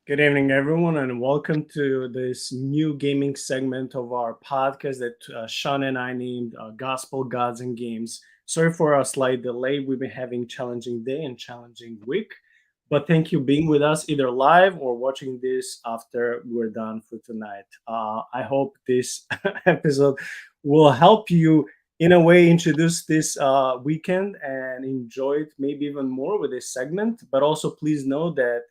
Good evening, everyone, and welcome to this new gaming segment of our podcast that Shaun and I named Gospel, Gods, and Games. Sorry for a slight delay. We've been having challenging day and challenging week, but thank you being with us either live or watching this after we're done for tonight. I hope this episode will help you in a way introduce this weekend and enjoy it maybe even more with this segment. But also please know that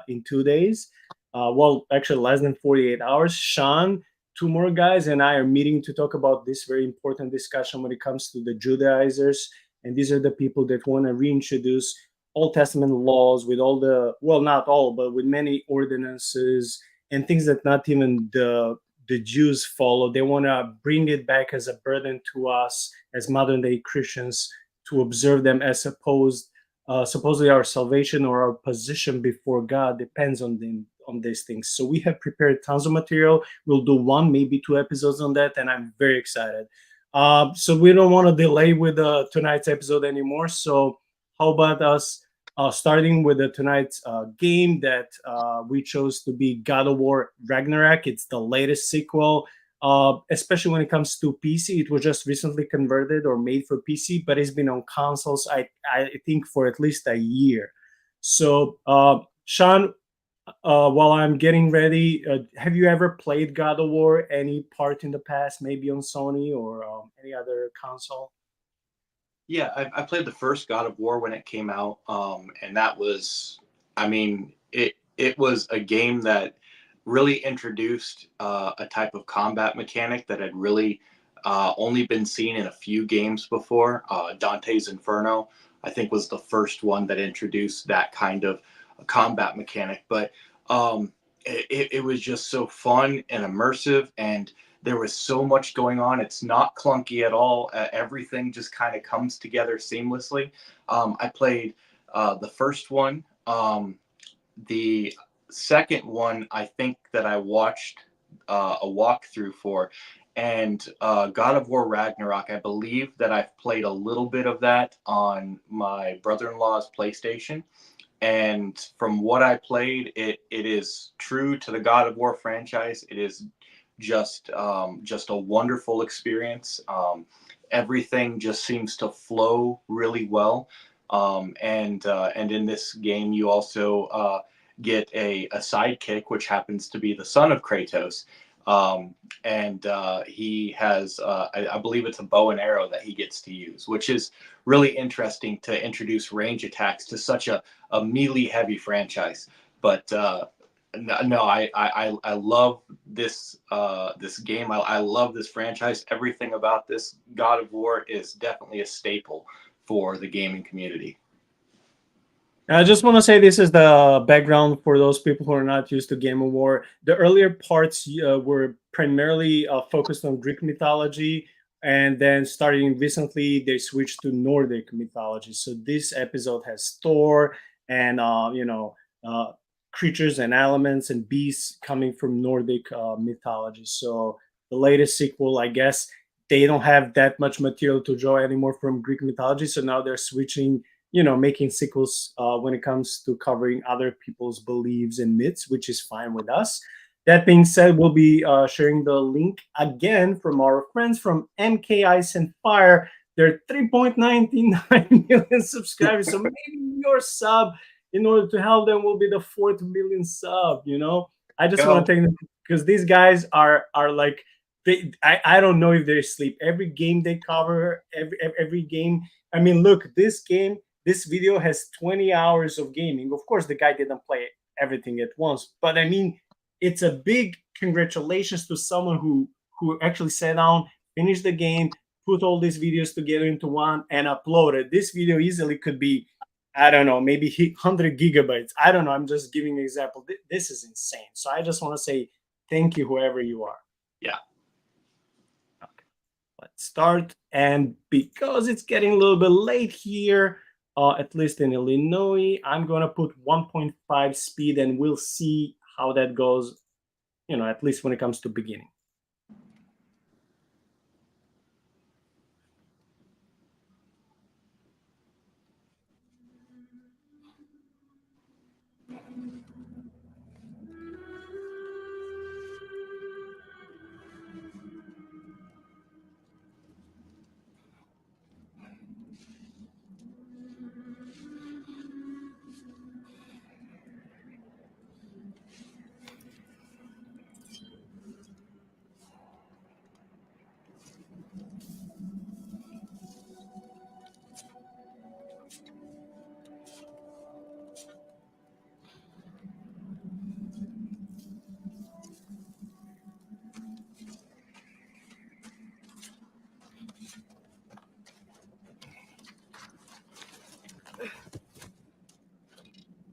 in 2 days, well, actually less than 48 hours, Shaun, two more guys, and I are meeting to talk about this very important discussion when it comes to the Judaizers. And these are the people that want to reintroduce Old Testament laws with all the, well, not all, but with many ordinances and things that not even the Jews follow. They want to bring it back as a burden to us as modern day Christians to observe them as supposedly our salvation or our position before God depends on them on these things. So we have prepared tons of material. We'll do one, maybe two episodes on that, and I'm very excited. So we don't want to delay with tonight's episode anymore. So how about us starting with tonight's game that we chose to be God of War Ragnarok. It's the latest sequel, especially when it comes to PC. It was just recently converted or made for PC, but it's been on consoles, I think, for at least a year. So, Shaun, while I'm getting ready, have you ever played God of War any part in the past, maybe on Sony or any other console? Yeah, I played the first God of War when it came out, and that was, I mean, it was a game that really introduced a type of combat mechanic that had really only been seen in a few games before. Dante's Inferno, I think, was the first one that introduced that kind of combat mechanic. But it was just so fun and immersive, and there was so much going on. It's not clunky at all. Everything just kind of comes together seamlessly. I played the first one. The second one, I think that I watched a walkthrough for. And God of War Ragnarok, I believe that I've played a little bit of that on my brother in law's PlayStation. And from what I played, it is true to the God of War franchise. It is just a wonderful experience. Everything just seems to flow really well. And in this game, you also get a sidekick, which happens to be the son of Kratos. And he has, I believe it's a bow and arrow that he gets to use, which is really interesting to introduce range attacks to such a melee heavy franchise. But no, I love this game. I love this franchise. Everything about this God of War is definitely a staple for the gaming community. I just want to say this is the background for those people who are not used to Game of War. The earlier parts were primarily focused on Greek mythology, and then starting recently, they switched to Nordic mythology. So this episode has Thor and creatures and elements and beasts coming from Nordic mythology. So the latest sequel, I guess, they don't have that much material to draw anymore from Greek mythology. So now they're switching, making sequels when it comes to covering other people's beliefs and myths, which is fine with us. That being said, we'll be sharing the link again from our friends from MKIceAndFire. They're 3.99 million subscribers. So maybe your sub, in order to help them, will be the 4th million sub. I just want to thank them because these guys are like, I don't know if they sleep. Every game they cover, every game. I mean, look, this video has 20 hours of gaming. Of course, the guy didn't play everything at once, but I mean, it's a big congratulations to someone who actually sat down, finished the game, put all these videos together into one, and uploaded. This video easily could be, I don't know, maybe 100 gigabytes. I don't know. I'm just giving an example. This is insane. So I just want to say thank you, whoever you are. Yeah. Okay. Let's start. And because it's getting a little bit late here, at least in Illinois, I'm going to put 1.5 speed and we'll see how that goes, at least when it comes to beginning.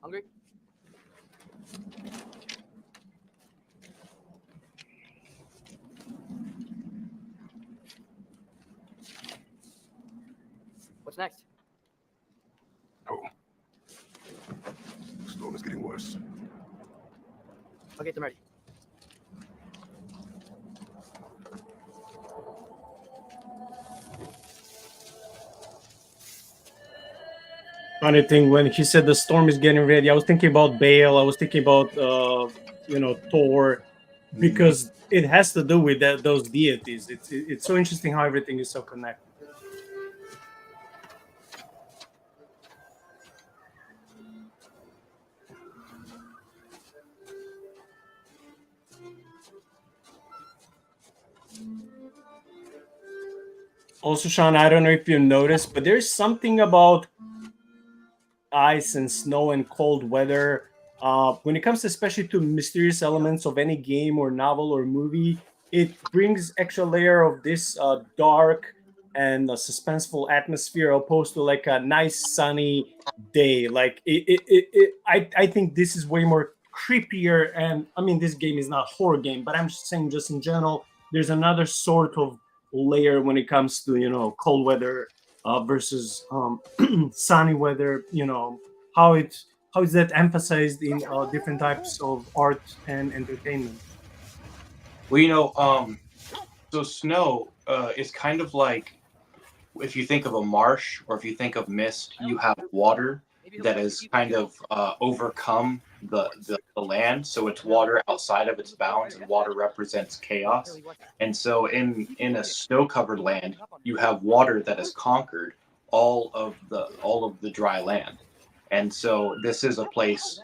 Hungry? What's next? Oh. The storm is getting worse. I'll get them ready. Funny thing, when he said the storm is getting ready, I was thinking about Bale. I was thinking about Thor, because it has to do with those deities. It's so interesting how everything is so connected. Also, Shaun, I don't know if you noticed, but there's something about ice and snow and cold weather. When it comes especially to mysterious elements of any game or novel or movie, it brings extra layer of this dark and suspenseful atmosphere opposed to like a nice sunny day. Like I think this is way more creepier. And I mean, this game is not a horror game, but I'm just saying, just in general, there's another sort of layer when it comes to cold weather versus sunny weather. How is that emphasized in different types of art and entertainment? Well, so snow is kind of like, if you think of a marsh or if you think of mist, you have water that has kind of overcome the land. So it's water outside of its bounds, and water represents chaos. And so in a snow-covered land, you have water that has conquered all of the dry land. And so this is a place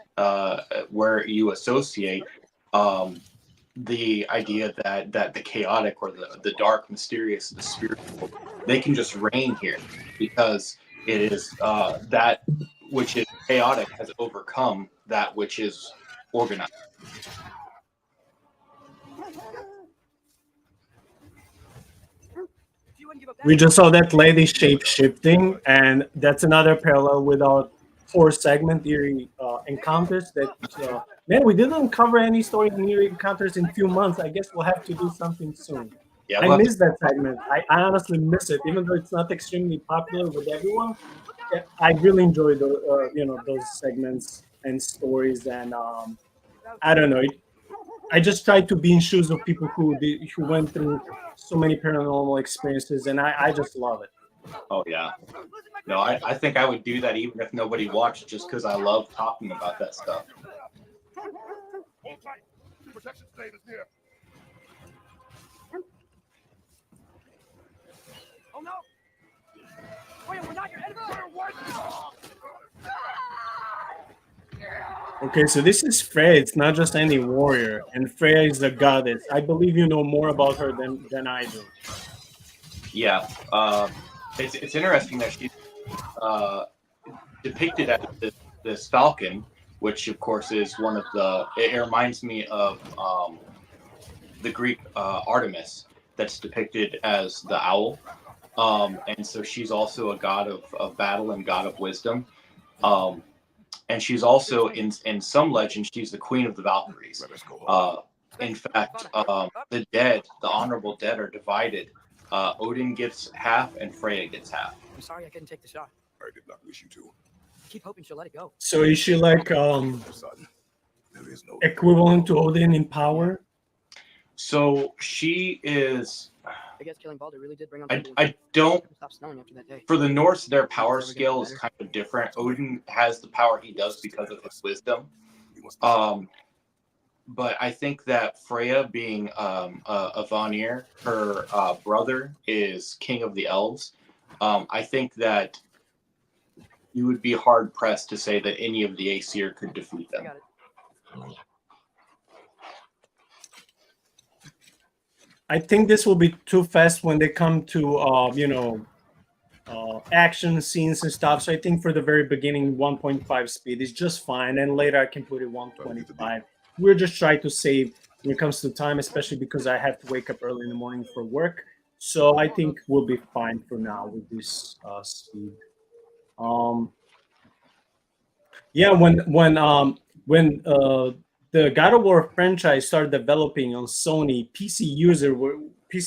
where you associate the idea that the chaotic or the dark, mysterious, the spiritual, they can just reign here because it is that which is chaotic has overcome that which is organized. We just saw that lady shape shifting, and that's another parallel with our fourth segment, eerie encounters. Man, we didn't cover any story in eerie encounters in a few months. I guess we'll have to do something soon. Yeah, I we'll have miss that segment. I honestly miss it, even though it's not extremely popular with everyone. I really enjoy those segments and stories, and I don't know. I just try to be in shoes of people who went through so many paranormal experiences, and I just love it. oh yeah. No, I think I would do that even if nobody watched, just because I love talking about that stuff. Hold tight. Protection state is near. Oh no! Wait, we're not your enemy! Okay, so this is Freya. It's not just any warrior, and Freya is a goddess. I believe you know more about her than I do. Yeah, it's interesting that she's depicted as this falcon, which of course is one of the. It reminds me of the Greek Artemis, that's depicted as the owl, and so she's also a god of battle and god of wisdom. And she's also in some legends she's the queen of the Valkyries. In fact, the honorable dead, are divided. Odin gets half and Freya gets half. I'm sorry I couldn't take the shot. I did not wish you to. Keep hoping she'll let it go. So is she like Son, there is no equivalent to Odin in power? So she is. I guess killing Baldur really did bring on. I don't. Stop snowing after that day. For the Norse, their power scale is kind of different. Odin has the power he does because of his wisdom. But I think that Freya, being a Vanir, her brother is king of the elves. I think that you would be hard pressed to say that any of the Aesir could defeat them. I think this will be too fast when they come to action scenes and stuff. So I think for the very beginning, 1.5 speed is just fine, and later I can put it 125. We're just trying to save when it comes to time, especially because I have to wake up early in the morning for work. So I think we'll be fine for now with this speed. Yeah, when the God of War franchise started developing on Sony, PC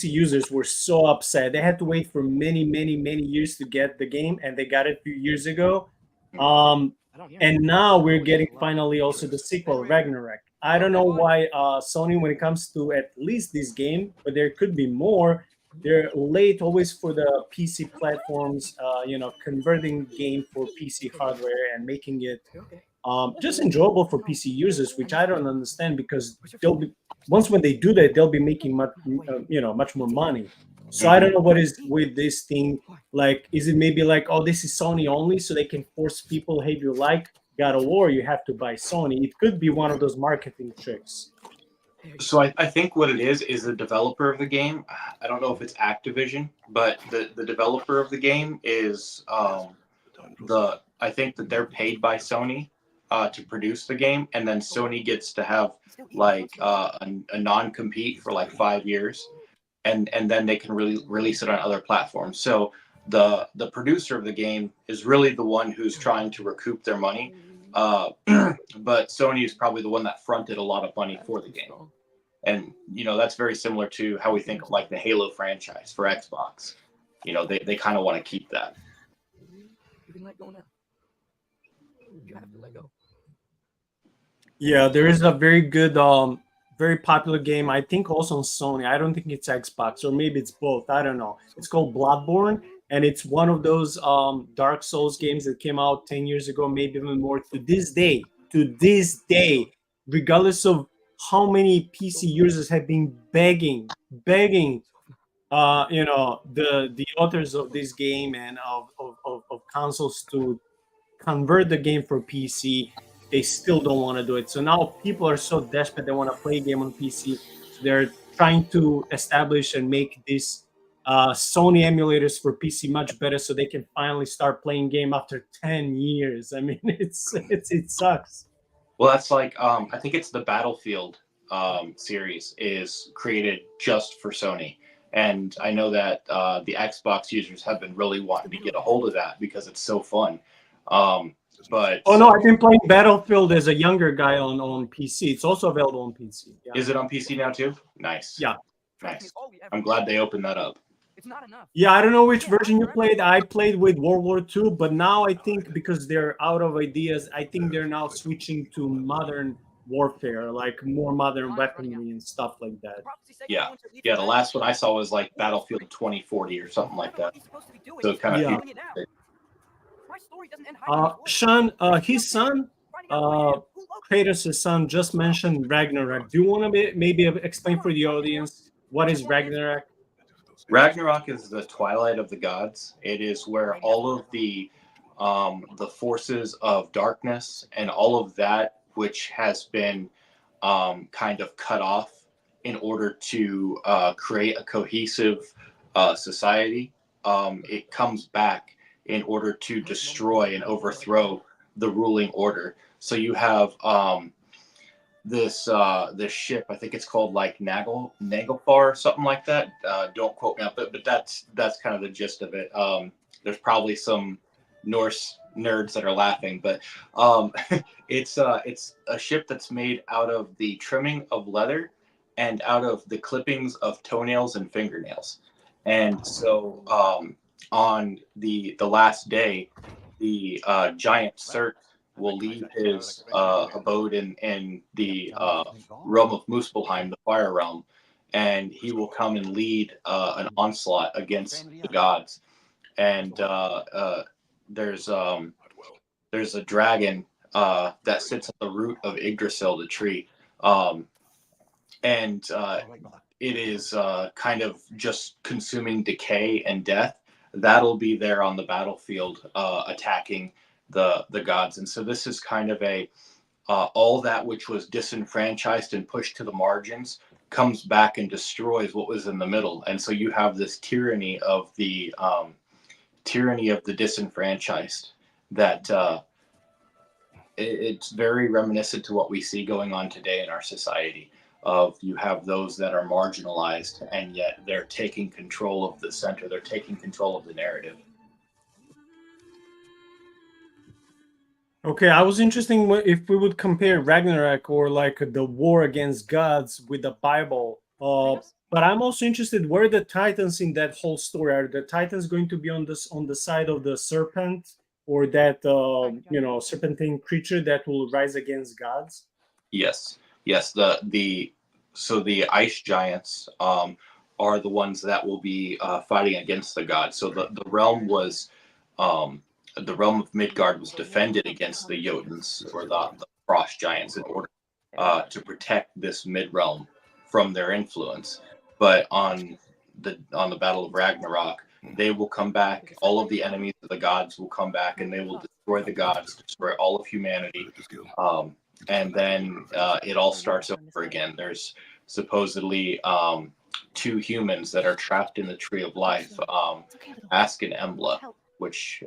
users were so upset. They had to wait for many years to get the game, and they got it a few years ago. Um, I don't hear and anything. now we're Always getting a lot. finally also the sequel, Ragnarok. I don't know why Sony, when it comes to at least this game, but there could be more. They're late always for the PC platforms, converting game for PC hardware and making it Okay. just enjoyable for PC users, which I don't understand because they'll be once when they do that, they'll be making much more money. So I Mhm. don't know what is with this thing. Like, is it maybe like, oh, this is Sony only, so they can force people, hey, if you like God of War, you have to buy Sony. It could be one of those marketing tricks. So I think what it is the developer of the game. I don't know if it's Activision, but the developer of the game is the I think that they're paid by Sony to produce the game, and then Sony gets to have like a non-compete for like 5 years, and then they can really release it on other platforms. So the producer of the game is really the one who's trying to recoup their money, but Sony is probably the one that fronted a lot of money for the game. And that's very similar to how we think of like the Halo franchise for Xbox. They kind of want to keep that. You can let go now. You have to let go. Yeah, there is a very good, very popular game. I think also on Sony. I don't think it's Xbox, or maybe it's both. I don't know. It's called Bloodborne, and it's one of those Dark Souls games that came out 10 years ago, maybe even more. To this day, regardless of how many PC users have been begging, the authors of this game and of consoles to convert the game for PC, they still don't want to do it. So now people are so desperate they want to play a game on PC. So they're trying to establish and make these Sony emulators for PC much better, so they can finally start playing game after 10 years. I mean, it sucks. Well, that's like I think it's the Battlefield series is created just for Sony, and I know that the Xbox users have been really wanting to get a hold of that because it's so fun. Oh But no, I've been playing Battlefield as a younger guy on PC. It's also available on PC. Yeah, is it on PC now too? Nice, yeah. nice. I'm glad they opened that up. It's not enough. Yeah, I don't know which version you played. I played with World War II, but now I think because they're out of ideas, I think they're now switching to modern warfare, like more modern weaponry and stuff like that. Yeah, yeah. The last one I saw was like Battlefield 2040 or something like that. So it kind of Yeah. My story doesn't end hiding these words. Sean, his son, Kratos' son, just mentioned Ragnarok. Do you want to maybe explain for the audience what is Ragnarok? Ragnarok is the twilight of the gods. It is where all of the forces of darkness and all of that which has been kind of cut off in order to create a cohesive society. It comes back in order to destroy and overthrow the ruling order. So you have this ship. I think it's called like Nagelfar or something like that. Don't quote me on it, but that's kind of the gist of it. There's probably some Norse nerds that are laughing, but it's a ship that's made out of the trimming of leather and out of the clippings of toenails and fingernails. And so on the last day, the giant Surt will leave his abode in the realm of Muspelheim, the fire realm, and he will come and lead an onslaught against the gods. And there's a dragon that sits at the root of Yggdrasil, the tree, and it is kind of just consuming decay and death. That'll be there on the battlefield attacking the gods. And so this is kind of a all that which was disenfranchised and pushed to the margins comes back and destroys what was in the middle. And so you have this tyranny of the disenfranchised that it's very reminiscent to what we see going on today in our society. Of you have those that are marginalized, and yet they're taking control of the center. They're taking control of the narrative. Okay, I was interested if we would compare Ragnarok or like the war against gods with the Bible. But I'm also interested where the Titans in that whole story are. The Titans going to be on this on the side of the serpent or that serpentine creature that will rise against gods? Yes, yes. The ice giants are the ones that will be fighting against the gods. So the realm was the realm of Midgard was defended against the Jotuns or the frost giants in order to protect this mid realm from their influence. But on the Battle of Ragnarok, they will come back. All of the enemies of the gods will come back, and they will destroy the gods, destroy all of humanity. And then it all starts over again. There's supposedly two humans that are trapped in the tree of life, Ask and Embla, which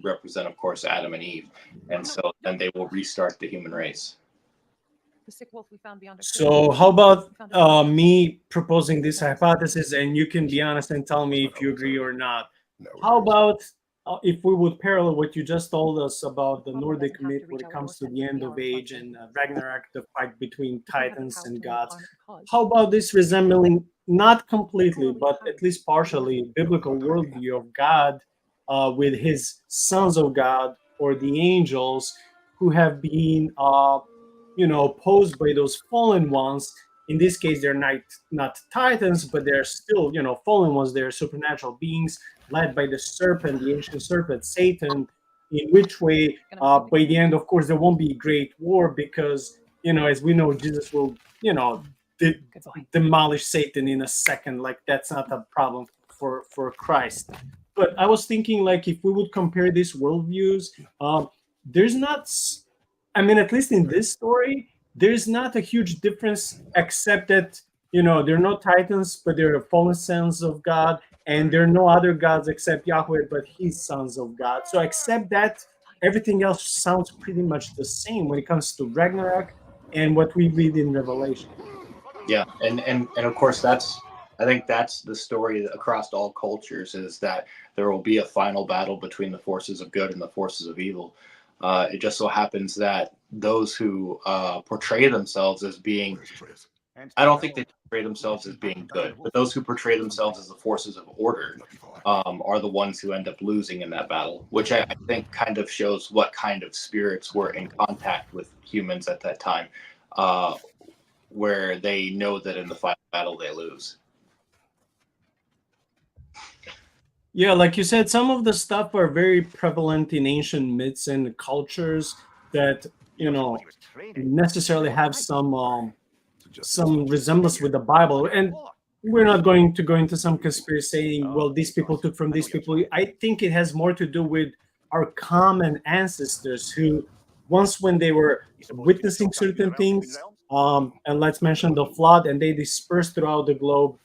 represent, of course, Adam and Eve. And so then they will restart the human race. So how about me proposing this hypothesis, and you can be honest and tell me if you agree or not. How about if we would parallel what you just told us about the Nordic myth when it comes to the end of age and Ragnarok, the fight between titans and gods? How about this resembling, not completely, but at least partially, biblical worldview of God with his sons of God or the angels who have been posed by those fallen ones. In this case, they're not titans, but they're still, fallen ones. They're supernatural beings led by the serpent, the ancient serpent, Satan. In which way, by the end, of course, there won't be a great war because, as we know, Jesus will, de- demolish Satan in a second. Like that's not a problem for Christ. But I was thinking, like, if we would compare these worldviews, there's not. I mean, at least in this story, there's not a huge difference, except that there are no titans, but there are fallen sons of God, and there are no other gods except Yahweh, but His sons of God. So, except that, everything else sounds pretty much the same when it comes to Ragnarok and what we read in Revelation. Yeah, and of course I think that's the story across all cultures is that there will be a final battle between the forces of good and the forces of evil. It just so happens that those who portray themselves as being, I don't think they portray themselves as being good, but those who portray themselves as the forces of order are the ones who end up losing in that battle, which I think kind of shows what kind of spirits were in contact with humans at that time. Where they know that in the final battle they lose. Yeah, like you said, some of the stuff are very prevalent in ancient myths and cultures that necessarily have some resemblance with the Bible. And we're not going to go into some conspiracy saying, well, these people took from these people. I think it has more to do with our common ancestors who, once when they were witnessing certain things, and let's mention the flood, and they dispersed throughout the globe.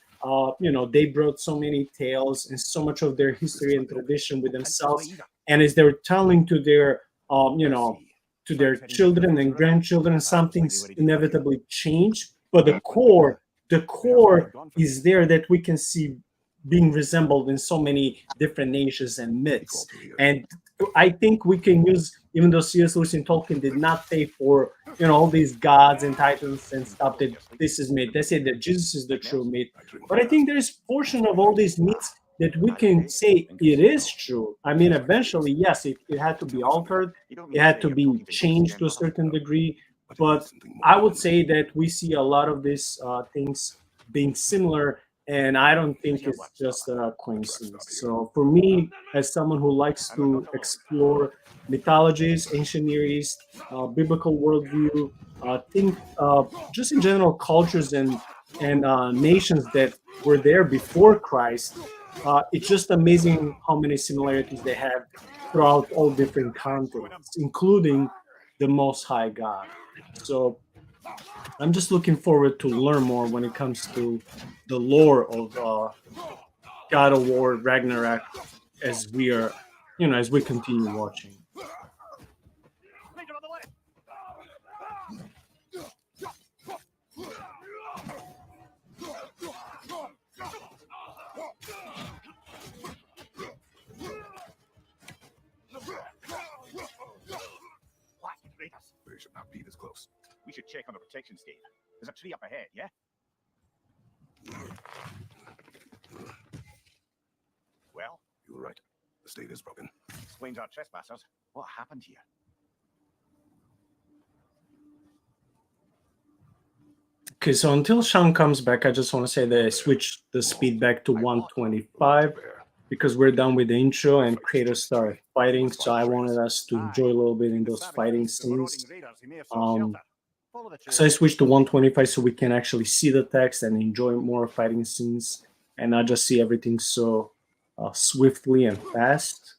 They brought so many tales and so much of their history and tradition with themselves. And as they were telling to their, to their children and grandchildren, something's inevitably changed. But the core is there that we can see being resembled in so many different nations and myths. And I think we can use, even though C.S. Lewis and Tolkien did not say for all these gods and titans and stuff that this is myth. They say that Jesus is the true myth. But I think there's portion of all these myths that we can say it is true. I mean, eventually, yes, it had to be altered, it had to be changed to a certain degree. But I would say that we see a lot of these things being similar, and I don't think it's just a coincidence. So for me, as someone who likes to explore mythologies, ancient Near East, biblical worldview, think just in general cultures and nations that were there before Christ, it's just amazing how many similarities they have throughout all different continents, including the Most High God. So I'm just looking forward to learn more when it comes to the lore of God of War Ragnarok as we are, as we continue watching. traitors. They should not be this close. We should check on the protection, Steve. There's a tree up ahead, yeah? Well, You were right. The state is broken. explains our trespassers. What happened here? Okay, so until Shaun comes back, I just want to say that I switched the speed back to 125 because we're done with the intro and Kratos started fighting. So I wanted us to enjoy a little bit in those fighting scenes. So I switched to 125 so we can actually see the text and enjoy more fighting scenes and not just see everything so swiftly and fast.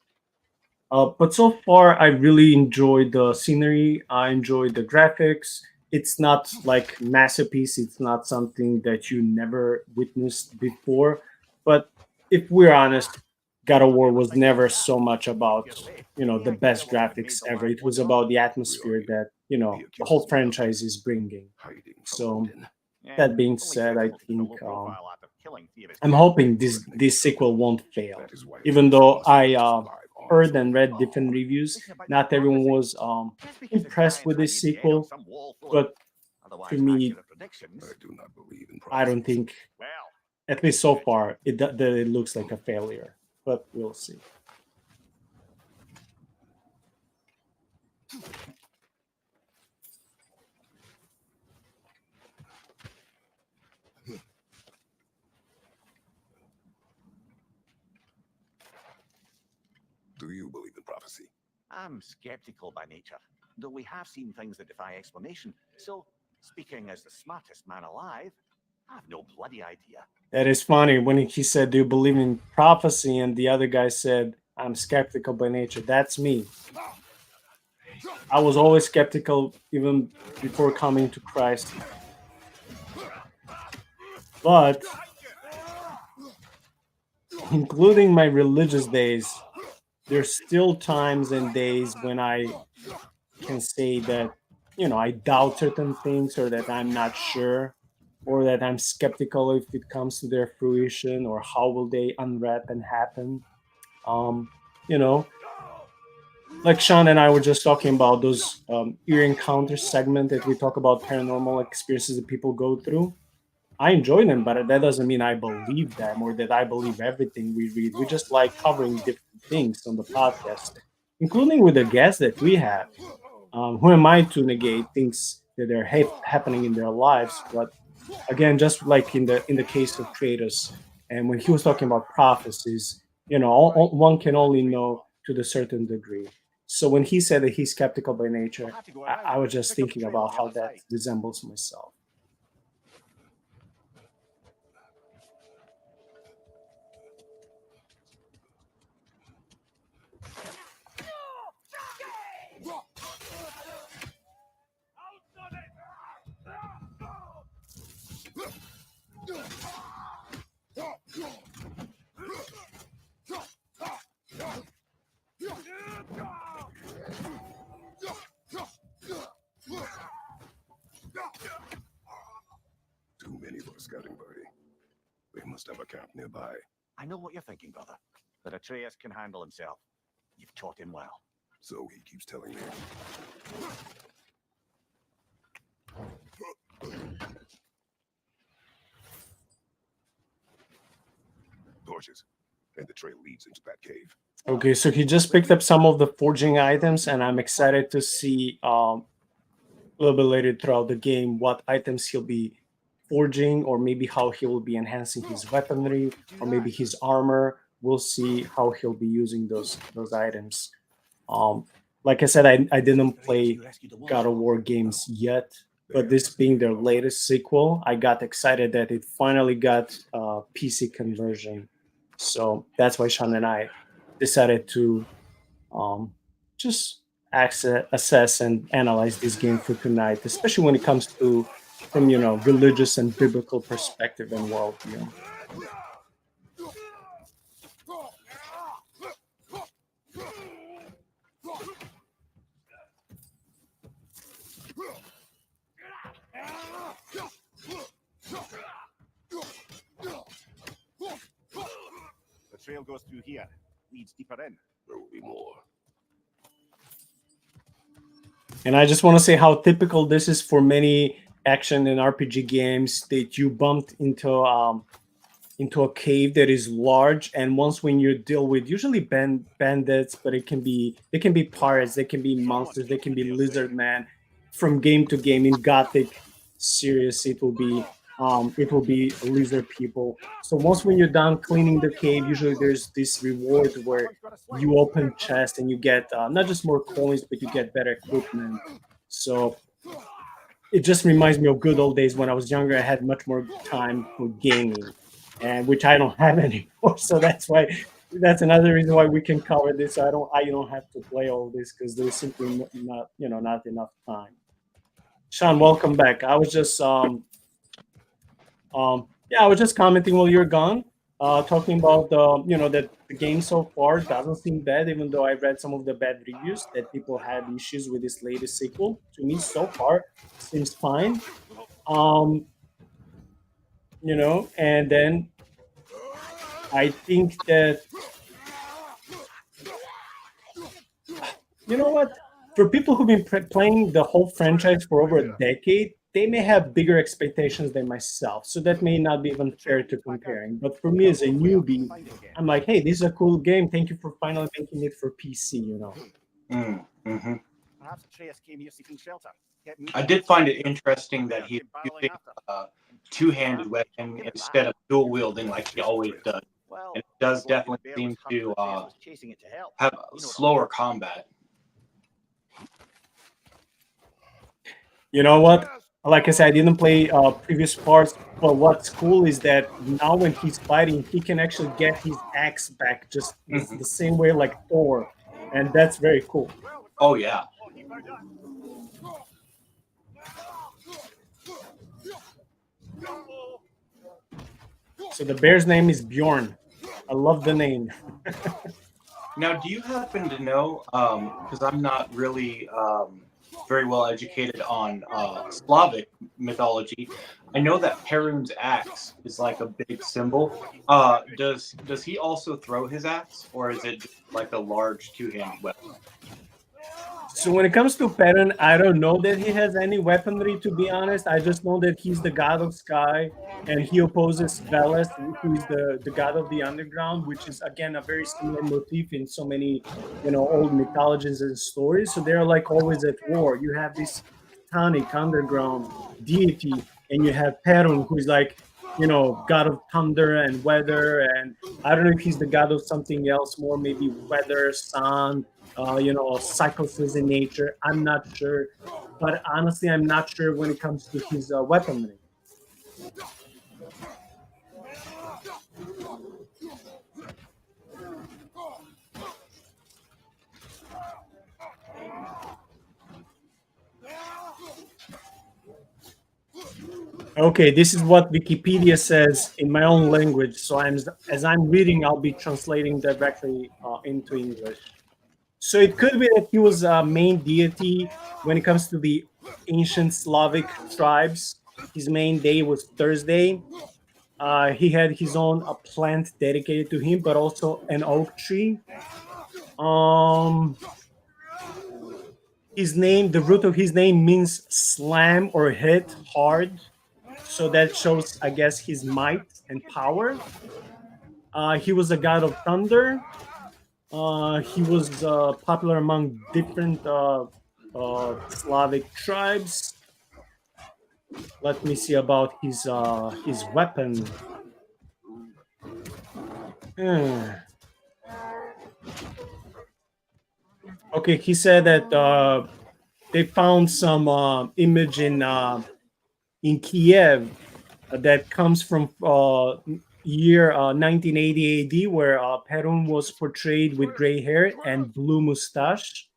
But so far, I really enjoyed the scenery. I enjoyed the graphics. It's not like masterpiece. It's not something that you never witnessed before. But if we're honest, God of War was never so much about, the best graphics ever. It was about the atmosphere that, the whole franchise is bringing. Hiding from So Odin. that being said, I think I'm hoping this sequel won't fail. That is why Even it's though impossible I to survive on heard its own. and read different reviews, not everyone was impressed with this sequel. But to me, I do not believe in I don't prophecies. think, at least so far, that it looks like a failure. But we'll see. Do you believe in prophecy? I'm skeptical by nature, though we have seen things that defy explanation. So, speaking as the smartest man alive, I have no bloody idea. That is funny when he said, "Do you believe in prophecy?" and the other guy said, "I'm skeptical by nature." That's me. I was always skeptical even before coming to Christ. But including my religious days, there's still times and days when I can say that, I doubt certain things or that I'm not sure or that I'm skeptical if it comes to their fruition or how will they unwrap and happen. Um, you know, like Shaun and I were just talking about those ear encounter segment that we talk about paranormal experiences that people go through. I enjoy them, but that doesn't mean I believe them or that I believe everything we read. We just like covering different things on the podcast, including with the guests that we have. Who am I to negate things that are happening in their lives? But again, just like in the case of Kratos, and when he was talking about prophecies, one can only know to the certain degree. So when he said that he's skeptical by nature, I was just thinking about how that resembles myself. Too many for a scouting party. They must have a camp nearby. I know what you're thinking, brother. That Atreus can handle himself. You've taught him well. So he keeps telling me. Torches. And the trail leads into that cave. Okay, so he just picked up some of the forging items, and I'm excited to see a little bit later throughout the game what items he'll be forging, or maybe how he will be enhancing his weaponry, or maybe his armor. We'll see how he'll be using those items. Like I said, I didn't play God of War games yet, but this being their latest sequel, I got excited that it finally got PC conversion. So that's why Shaun and I decided to just assess and analyze this game for tonight, especially when it comes to from religious and biblical perspective and worldview. The trail goes through here, leads deeper in. There will be more. And I just want to say how typical this is for many action and RPG games, that you bumped into a cave that is large, and once when you deal with usually bandits, but they can be pirates, they can be monsters, they can be lizard man. From game to game in Gothic series, it will be lizard people. So once when you're done cleaning the cave, usually there's this reward where you open chest and you get not just more coins, but you get better equipment. So it just reminds me of good old days when I was younger. I had much more time for gaming, and which I don't have anymore. So that's another reason why we can cover this. I don't have to play all this because there's simply not not enough time. Shaun, welcome back. I was just yeah, I was just commenting while you're gone, talking about that the game so far doesn't seem bad, even though I read some of the bad reviews that people had issues with this latest sequel. To me, so far, seems fine. Um, and then I think that you know what, for people who've been playing the whole franchise for over a decade, they may have bigger expectations than myself, so that may not be even fair to comparing. But for me as a newbie, I'm like, hey, this is a cool game, thank you for finally making it for PC. Mm-hmm. Perhaps Atreus came here seeking shelter. I did find it interesting that he's using a two-handed weapon instead of dual wielding like he always does. And it does definitely seem to have slower combat. You know what? Like I said, I didn't play previous parts, but what's cool is that now when he's fighting, he can actually get his axe back just the same way like Thor, and that's very cool. Oh yeah. So the bear's name is Bjorn. I love the name. Now, do you happen to know, because I'm not really very well educated on Slavic mythology, I know that Perun's axe is like a big symbol. Does he also throw his axe, or is it just like a large two-handed weapon? So when it comes to Perun, I don't know that he has any weaponry, to be honest. I just know that he's the god of sky, and he opposes Veles, who is the god of the underground, which is again a very similar motif in so many old mythologies and stories. So they're like always at war. You have this tonic underground deity, and you have Perun, who is like god of thunder and weather, and I don't know if he's the god of something else more, maybe weather, sun, cycles in nature. I'm not sure, but honestly, I'm not sure when it comes to his weaponry. Okay, this is what Wikipedia says in my own language. So as I'm reading, I'll be translating directly into English. So it could be that he was a main deity when it comes to the ancient Slavic tribes. His main day was Thursday. He had his own plant dedicated to him, but also an oak tree. The root of his name means slam or hit hard. So that shows, I guess, his might and power. He was a god of thunder. He was popular among different Slavic tribes. Let me see about his weapon. Okay, he said that they found some image in Kiev that comes from year 1980 AD, where Perun was portrayed with gray hair and blue mustache,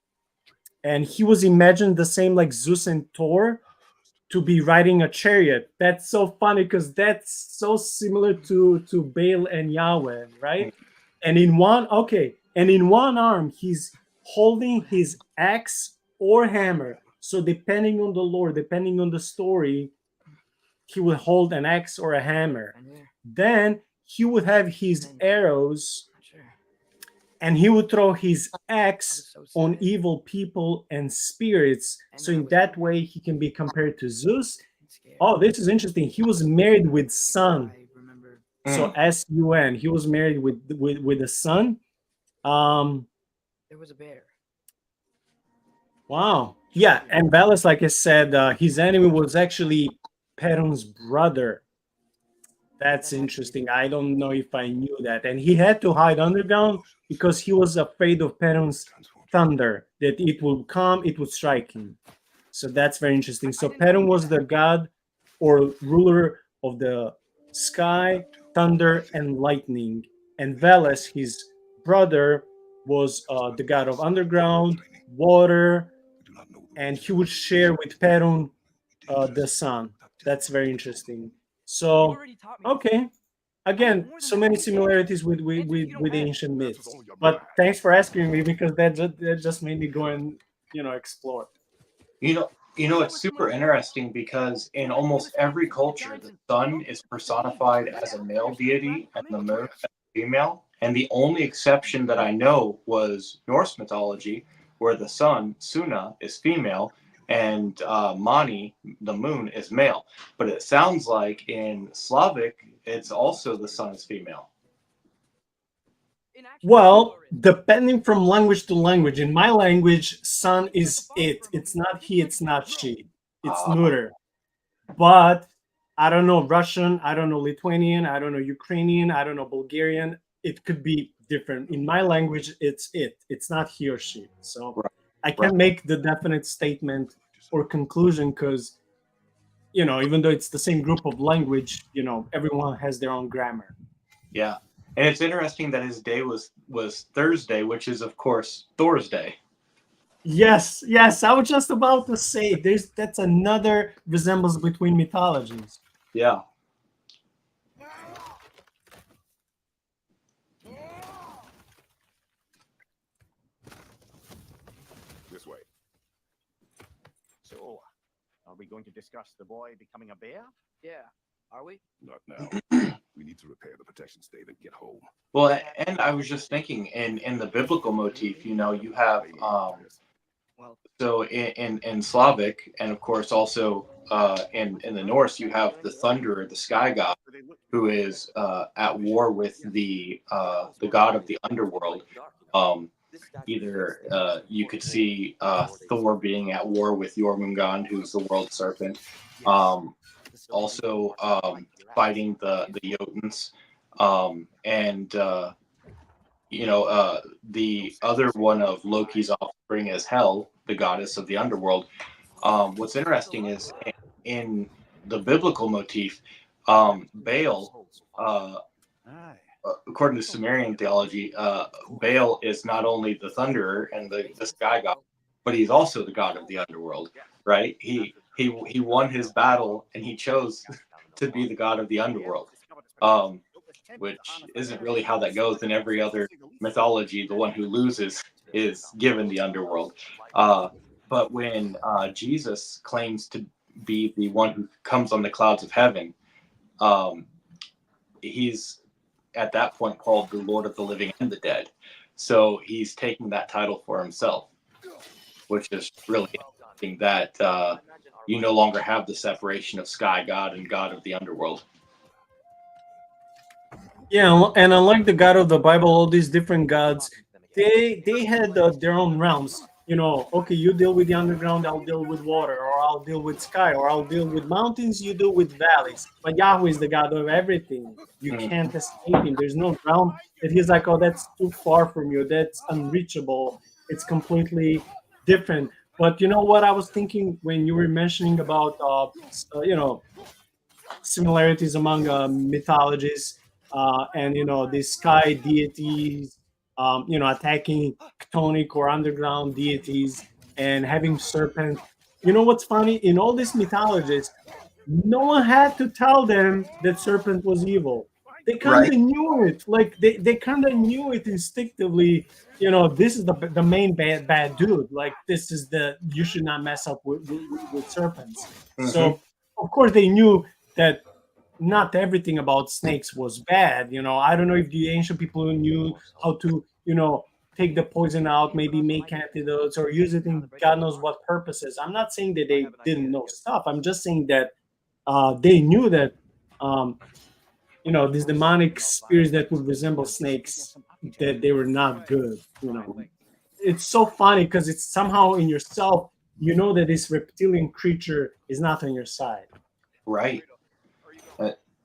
and he was imagined the same like Zeus and Thor, to be riding a chariot. That's so funny because that's so similar to Baal and Yahweh, right? And in one arm he's holding his axe or hammer. So depending on the lore, depending on the story, he would hold an axe or a hammer. Then he would have his arrows and he would throw his axe so on sad. evil people and spirits. And So I in was that really way, he can be compared to Zeus. scared. Oh, this is interesting. He was married with Sun. I remember So Mm. Sun. He was married with a son. there was a bear. Wow. Yeah, and Valis, like I said, his enemy was actually Perun's brother. That's interesting. I don't know if I knew that. And he had to hide underground because he was afraid of Perun's thunder, that it would come, it would strike him. So that's very interesting. So Perun was the god or ruler of the sky, thunder, and lightning. And Veles, his brother, was the god of underground, water, and he would share with Perun the sun. That's very interesting. So, okay, again, so many similarities with ancient myths. But thanks for asking me because that just made me go and explore. You know, it's super interesting because in almost every culture, the sun is personified as a male deity and the moon as a female. And the only exception that I know was Norse mythology, where the sun, Suna, is female and Mani, the moon, is male. But it sounds like in Slavic, it's also the sun is female. Well, depending from language to language. In my language, sun is it. It's not he, it's not she. It's neuter. But I don't know Russian, I don't know Lithuanian, I don't know Ukrainian, I don't know Bulgarian. It could be different. In my language, it's it. It's not he or she. So Right. I can't make the definite statement or conclusion because, even though it's the same group of language, everyone has their own grammar. Yeah. And it's interesting that his day was Thursday, which is, of course, Thor's day. Yes, I was just about to say that's another resemblance between mythologies. Yeah. This way. So, are we going to discuss the boy becoming a bear? Yeah. Are we? Not now. We need to repair the protection stave and get home. Well, and I was just thinking, in the biblical motif, you have Well, so in Slavic, and of course also in the Norse, you have the Thunderer, the sky god, who is at war with the god of the underworld. Either you could see Thor being at war with Jormungand, who's the world serpent. Also fighting the Jotuns, and the other one of Loki's offspring is Hel, the goddess of the underworld. What's interesting is in the biblical motif, Baal, according to Sumerian theology, Baal is not only the thunderer and the sky god, but he's also the god of the underworld, right? He won his battle and he chose to be the god of the underworld, which isn't really how that goes in every other mythology. The one who loses is given the underworld. But when Jesus claims to be the one who comes on the clouds of heaven, he's at that point called the Lord of the living and the dead. So he's taking that title for himself, which is really interesting that you no longer have the separation of sky god and god of the underworld. Yeah, and unlike the god of the Bible, all these different gods, they had their own realms. Okay, you deal with the underground, I'll deal with water, or I'll deal with sky, or I'll deal with mountains, you deal with valleys. But Yahweh is the God of everything. You can't escape him. There's no realm that he's like, oh, that's too far from you. That's unreachable. It's completely different. But you know what I was thinking when you were mentioning about, similarities among mythologies, and these sky deities, attacking chthonic or underground deities, and having serpent. You know what's funny? In all these mythologies, no one had to tell them that serpent was evil. They kind of Right. knew it. Like they kind of knew it instinctively. This is the main bad dude. Like this is you should not mess up with serpents. So of course they knew that not everything about snakes was bad. I don't know if the ancient people knew how to take the poison out, maybe make antidotes or use it in God knows what purposes. I'm not saying that they didn't know stuff. I'm just saying that they knew that these demonic spirits that would resemble snakes, that they were not good. It's so funny because it's somehow in yourself, that this reptilian creature is not on your side. Right.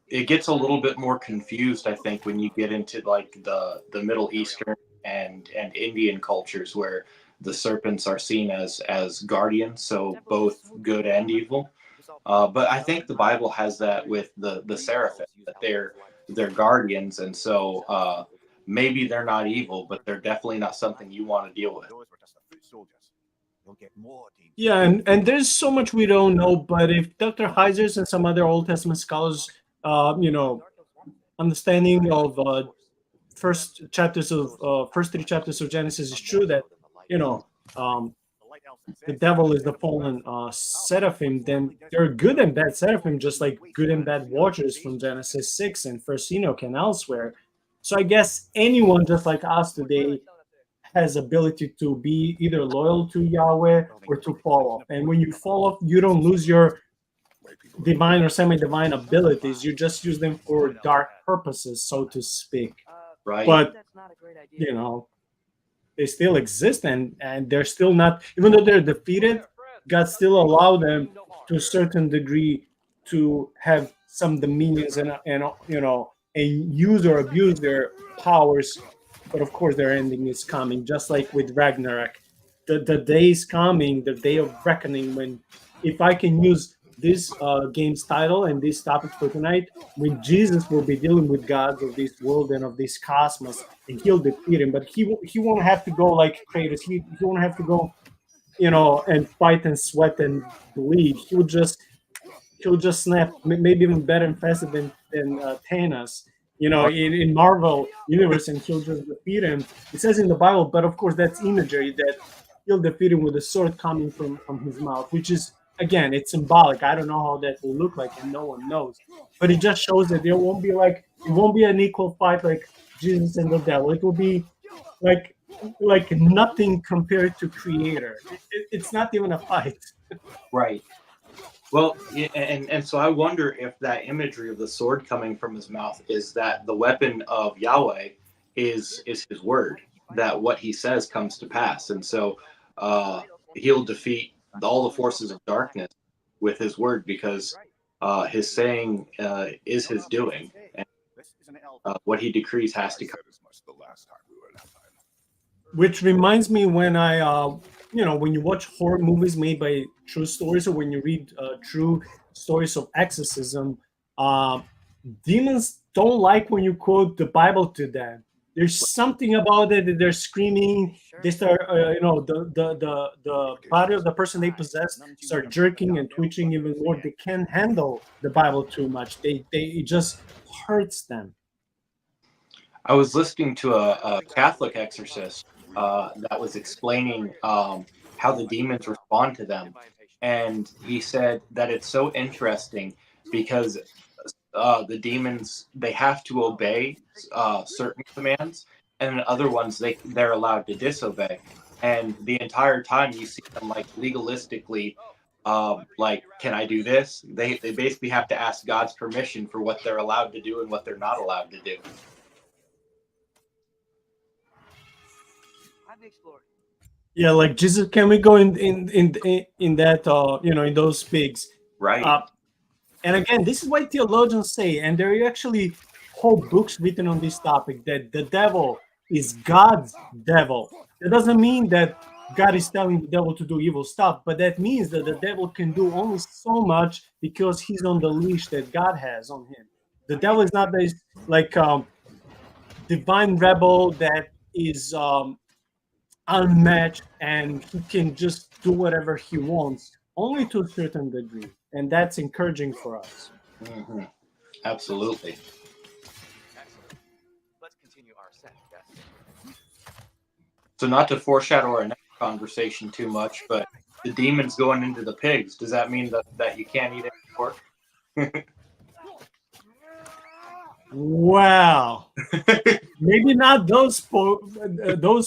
It gets a little bit more confused, I think, when you get into like the Middle Eastern and Indian cultures where the serpents are seen as guardians, so both good and evil. But I think the Bible has that with the seraphim, that they're guardians, and so maybe they're not evil, but they're definitely not something you want to deal with. Those were just the foot soldiers. You'll get more dangerous. Yeah, and there's so much we don't know, but if Dr. Heisers and some other Old Testament scholars, understanding of first three chapters of Genesis is true, that the devil is the fallen seraphim, then there are good and bad seraphim, just like good and bad watchers from Genesis 6 and First Enoch and elsewhere. So I guess anyone just like us today has ability to be either loyal to Yahweh or to fall off. And when you fall off, you don't lose your divine or semi-divine abilities. You just use them for dark purposes, so to speak. Right. But they still exist, and they're still not, even though they're defeated, God still allowed them to a certain degree to have some dominions and use or abuse their powers. But of course, their ending is coming, just like with Ragnarok. The day is coming, the day of reckoning, when, if I can use this game's title and this topic for tonight, when Jesus will be dealing with gods of this world and of this cosmos, and he'll defeat him. But he won't have to go like Kratos. He won't have to go, and fight and sweat and bleed. He'll just snap, maybe even better and faster than Thanos. In Marvel universe, and he'll just defeat him. It says in the Bible, but of course that's imagery, that he'll defeat him with a sword coming from his mouth, which is, again, it's symbolic. I don't know how that will look like, and no one knows. But it just shows that it won't be an equal fight like Jesus and the devil. It will be like nothing compared to Creator. It's not even a fight. Right. Well, and so I wonder if that imagery of the sword coming from his mouth is that the weapon of Yahweh is his word, that what he says comes to pass. And so he'll defeat all the forces of darkness with his word, because his saying is his doing. And what he decrees has to come. Which reminds me, when when you watch horror movies made by true stories, or when you read true stories of exorcism, demons don't like when you quote the Bible to them. There's something about it that they're screaming. They start, the body of the person they possess start jerking and twitching even more. They can't handle the Bible too much. It just hurts them. I was listening to a Catholic exorcist that was explaining how the demons respond to them. And he said that it's so interesting because the demons, they have to obey certain commands, and other ones they're allowed to disobey. And the entire time you see them like legalistically, like, can I do this? They basically have to ask God's permission for what they're allowed to do and what they're not allowed to do. Yeah, like Jesus, can we go in that in those pigs? Right. And again, this is why theologians say, and there are actually whole books written on this topic, that the devil is God's devil. That doesn't mean that God is telling the devil to do evil stuff, but that means that the devil can do only so much because he's on the leash that God has on him. The devil is not this like divine rebel that is unmatched and he can just do whatever he wants, only to a certain degree. And that's encouraging for us. Mm-hmm. Absolutely. Excellent. Let's continue our set, yes? So not to foreshadow our next conversation too much, but the demons going into the pigs, does that mean that you can't eat any pork? Wow. Maybe not those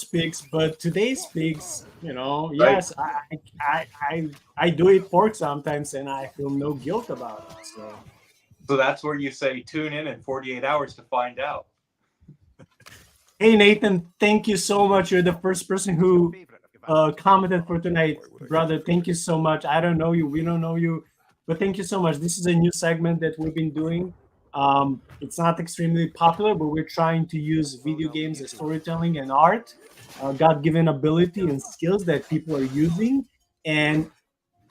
pigs, but today's pigs. Right. Yes, I do eat pork sometimes, and I feel no guilt about it. So that's where you say tune in 48 hours to find out. Hey Nathan, thank you so much. You're the first person who commented for tonight, brother. Thank you so much. I don't know you, we don't know you, but thank you so much. This is a new segment that we've been doing. It's not extremely popular, but we're trying to use video games as storytelling and art, God-given ability and skills that people are using, and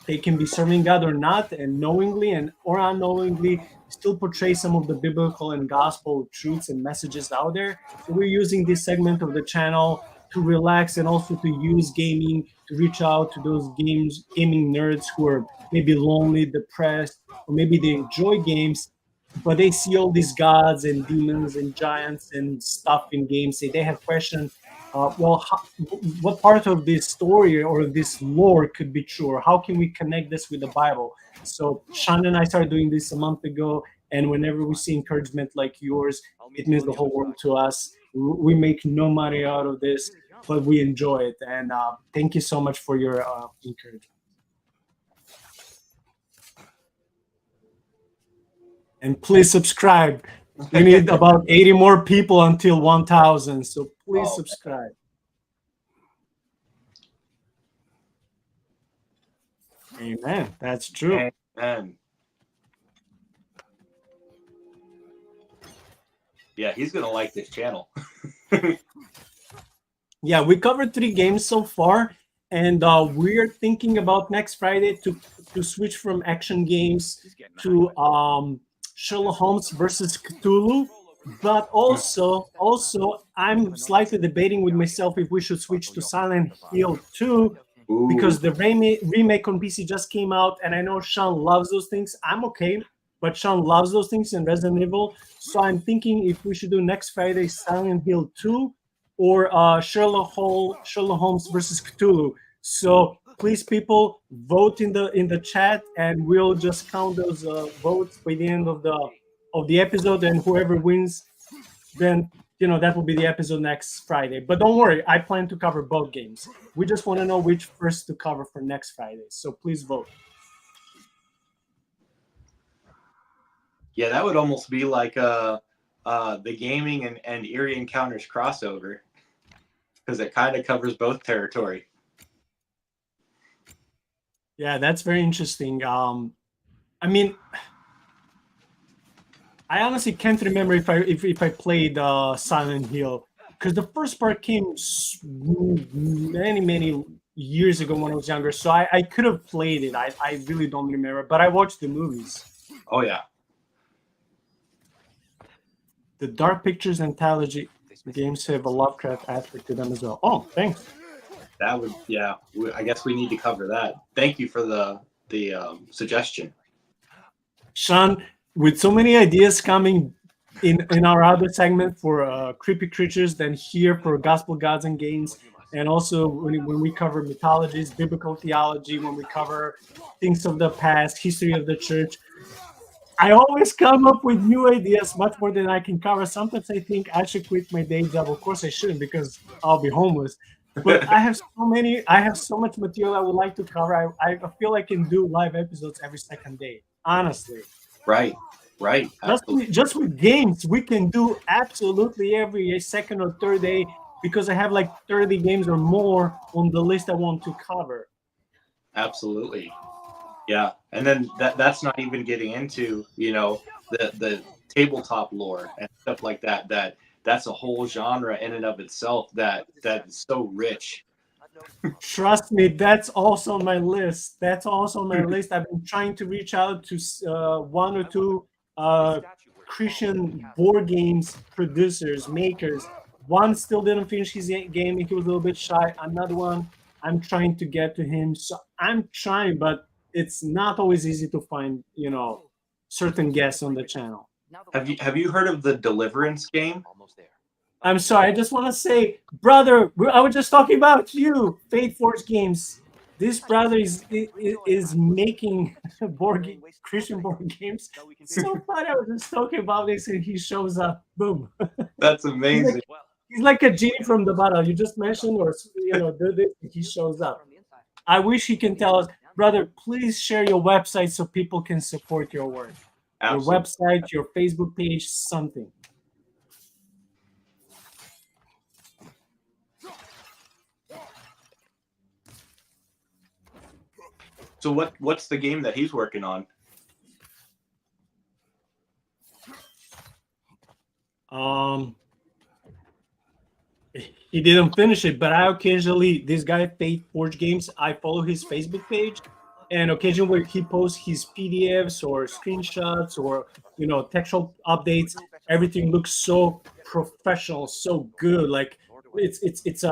they can be serving God or not, and knowingly and or unknowingly still portray some of the biblical and gospel truths and messages out there. So we're using this segment of the channel to relax and also to use gaming to reach out to those gaming nerds who are maybe lonely, depressed, or maybe they enjoy games, but they see all these gods and demons and giants and stuff in games. Say they have questions. What part of this story or this lore could be true, or how can we connect this with the Bible? So Shaun and I started doing this a month ago, and whenever we see encouragement like yours, it means the whole world to us. We make no money out of this, but we enjoy it, and thank you so much for your encouragement. And please subscribe. We need about 80 more people until 1,000, so please subscribe. Amen. That's true. Amen. Yeah, he's gonna like this channel. Yeah, we covered 3 games so far, and we're thinking about next Friday to switch from action games to Sherlock Holmes versus Cthulhu. But also, I'm slightly debating with myself if we should switch to Silent Hill 2, because the remake on PC just came out, and I know Shaun loves those things. I'm okay, but Shaun loves those things in Resident Evil. So I'm thinking if we should do next Friday Silent Hill 2 or Sherlock Holmes versus Cthulhu. So please, people, vote in the chat, and we'll just count those votes by the end of the episode, and whoever wins, then that will be the episode next Friday. But don't worry, I plan to cover both games. We just want to know which first to cover for next Friday. So please vote. Yeah, that would almost be like the gaming and Eerie Encounters crossover, because it kind of covers both territory. Yeah, that's very interesting. I mean, I honestly can't remember if I played Silent Hill, because the first part came many years ago when I was younger. So I could have played it. I really don't remember, but I watched the movies. Oh yeah. The Dark Pictures anthology games have a Lovecraft aspect to them as well. Oh, thanks. That would, yeah. I guess we need to cover that. Thank you for the suggestion, Shaun. With so many ideas coming in our other segment for creepy creatures, than here for gospel gods and games, and also when we cover mythologies, biblical theology, when we cover things of the past, history of the church, I always come up with new ideas, much more than I can cover. Sometimes I think I should quit my day job. Of course I shouldn't, because I'll be homeless. But I have so much material I would like to cover. I feel I can do live episodes every second day, honestly. Right. Just with games, we can do absolutely every second or third day, because I have like 30 games or more on the list I want to cover. Absolutely. Yeah. And then that's not even getting into, the tabletop lore and stuff like that. That's a whole genre in and of itself that is so rich. Trust me, that's also on my list. I've been trying to reach out to 1 or 2 Christian board games producers, makers. One still didn't finish his game. He was a little bit shy. Another one, I'm trying to get to him. So I'm trying, but it's not always easy to find, certain guests on the channel. Have you heard of the Deliverance game? Almost there. I'm sorry. I just want to say, brother, I was just talking about you. Fate Force Games. this brother is making Christian board games. So funny. I was just talking about this, and he shows up. Boom. That's amazing. He's like a genie from the bottle. You just mentioned, or do this, he shows up. I wish he can tell us, brother. Please share your website so people can support your work. Absolutely. Your website, your Facebook page, something. So what's the game that he's working on? He didn't finish it, but I occasionally, this guy Fate Forge Games, I follow his Facebook page, and occasionally where he posts his PDFs or screenshots or textual updates, everything looks so professional, so good. Like it's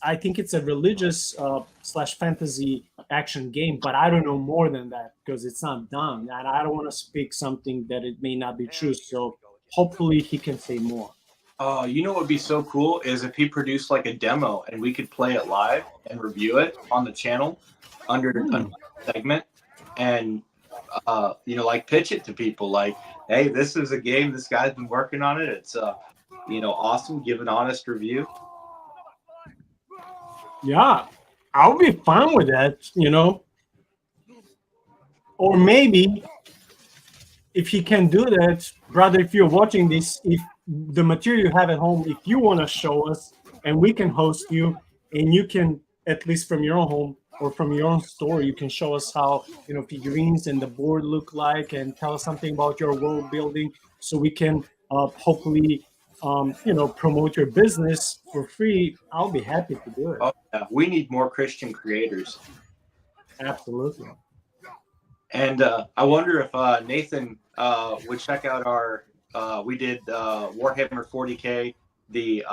I think it's a religious slash fantasy action game, but I don't know more than that because it's not done, and I don't want to speak something that it may not be true. So hopefully he can say more. Oh, what would be so cool is if he produced like a demo and we could play it live and review it on the channel under a segment, and like pitch it to people like, hey, this is a game, this guy's been working on it, it's awesome, give an honest review. Yeah, I'll be fine with that, or maybe if he can do that, brother, if you're watching this, if the material you have at home, if you want to show us and we can host you, and you can, at least from your own home or from your own store, you can show us how figurines and the board look like, and tell us something about your world building, so we can hopefully promote your business for free. I'll be happy to do it. Oh, yeah. We need more Christian creators. Absolutely. And I wonder if Nathan would check out our we did Warhammer 40K, the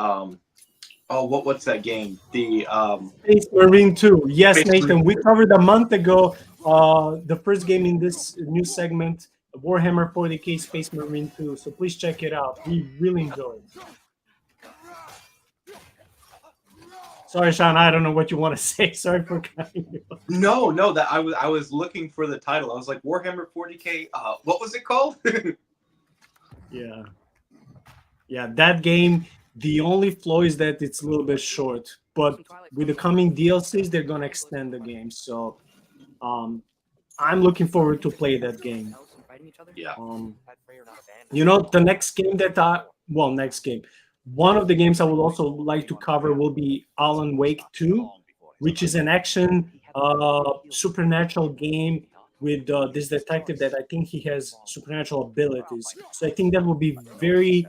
what's that game? The Space Marine 2. Yes, Space Nathan, Marine we 2. covered a month ago the first game in this new segment, Warhammer 40K Space Marine 2. So please check it out. We really enjoyed it. Sorry, Shaun, I don't know what you want to say. Sorry for cutting you off. No, that I was looking for the title. I was like, Warhammer 40K, what was it called? Yeah, that game, the only flaw is that it's a little bit short, but with the coming DLCs, they're going to extend the game. So I'm looking forward to play that game. Yeah. The next game next game. One of the games I would also like to cover will be Alan Wake 2, which is an action supernatural game with this detective that I think he has supernatural abilities. So I think that will be very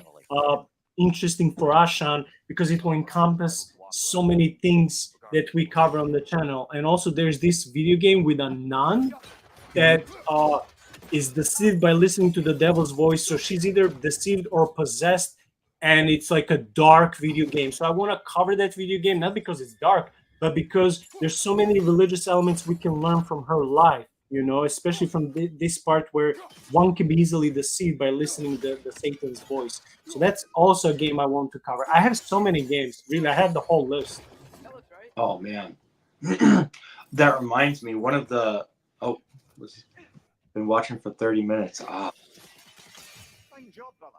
interesting for us, Shaun, because it will encompass so many things that we cover on the channel. And also there's this video game with a nun that is deceived by listening to the devil's voice. So she's either deceived or possessed, and it's like a dark video game. So I want to cover that video game, not because it's dark, but because there's so many religious elements we can learn from her life, especially from this part where one can be easily deceived by listening to the Satan's voice. So that's also a game I want to cover. I have so many games, really. I have the whole list. Oh, man. That reminds me, one of the... been watching for 30 minutes. Fine job, brother.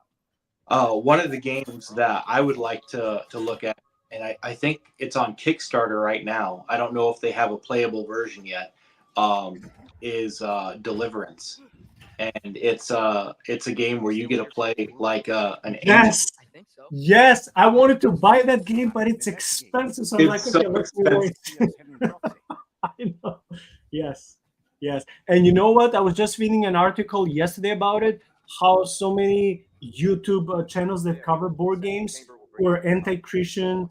One of the games that I would like to look at, and I think it's on Kickstarter right now, I don't know if they have a playable version yet, is Deliverance. And it's a game where you get to play like an angel. Yes. Yes, I wanted to buy that game, but it's expensive. So I'm like, okay, let's wait. I know. Yes. And you know what? I was just reading an article yesterday about it, how so many YouTube channels that cover board games who are anti-Christian,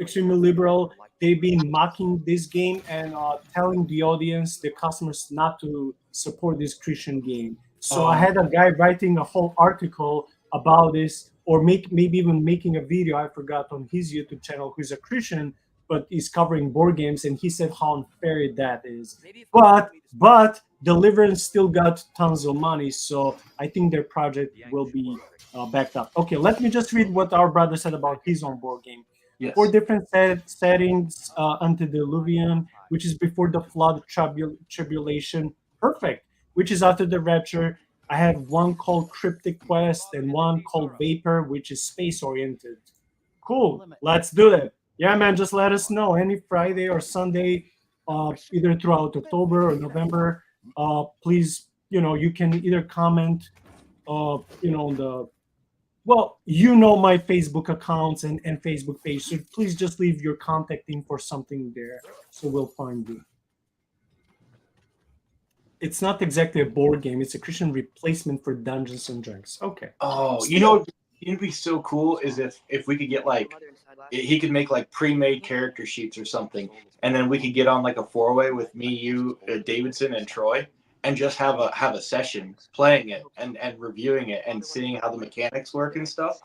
extremely liberal, they've been mocking this game and telling the audience, the customers, not to support this Christian game. So I had a guy writing a whole article about this, or maybe even making a video, I forgot, on his YouTube channel, who's a Christian, but is covering board games, and he said how unfair that is. But Deliverance still got tons of money, so I think their project will be backed up. Okay, let me just read what our brother said about his own board game. Yes. 4 different settings, antediluvian, which is before the flood tribulation. Perfect. Which is after the rapture. I have one called Cryptic Quest and one called Vapor, which is space oriented. Cool. Let's do that. Yeah, man. Just let us know any Friday or Sunday, either throughout October or November. Please, you can either comment, on the my Facebook accounts and Facebook page. So please just leave your contact info for something there, so we'll find you. It's not exactly a board game. It's a Christian replacement for Dungeons and Dragons. Okay. Oh, it'd be so cool is if we could get like he could make like pre-made character sheets or something, and then we could get on like a 4-way with me, you, Davidson, and Troy, and just have a session playing it and reviewing it and seeing how the mechanics work and stuff.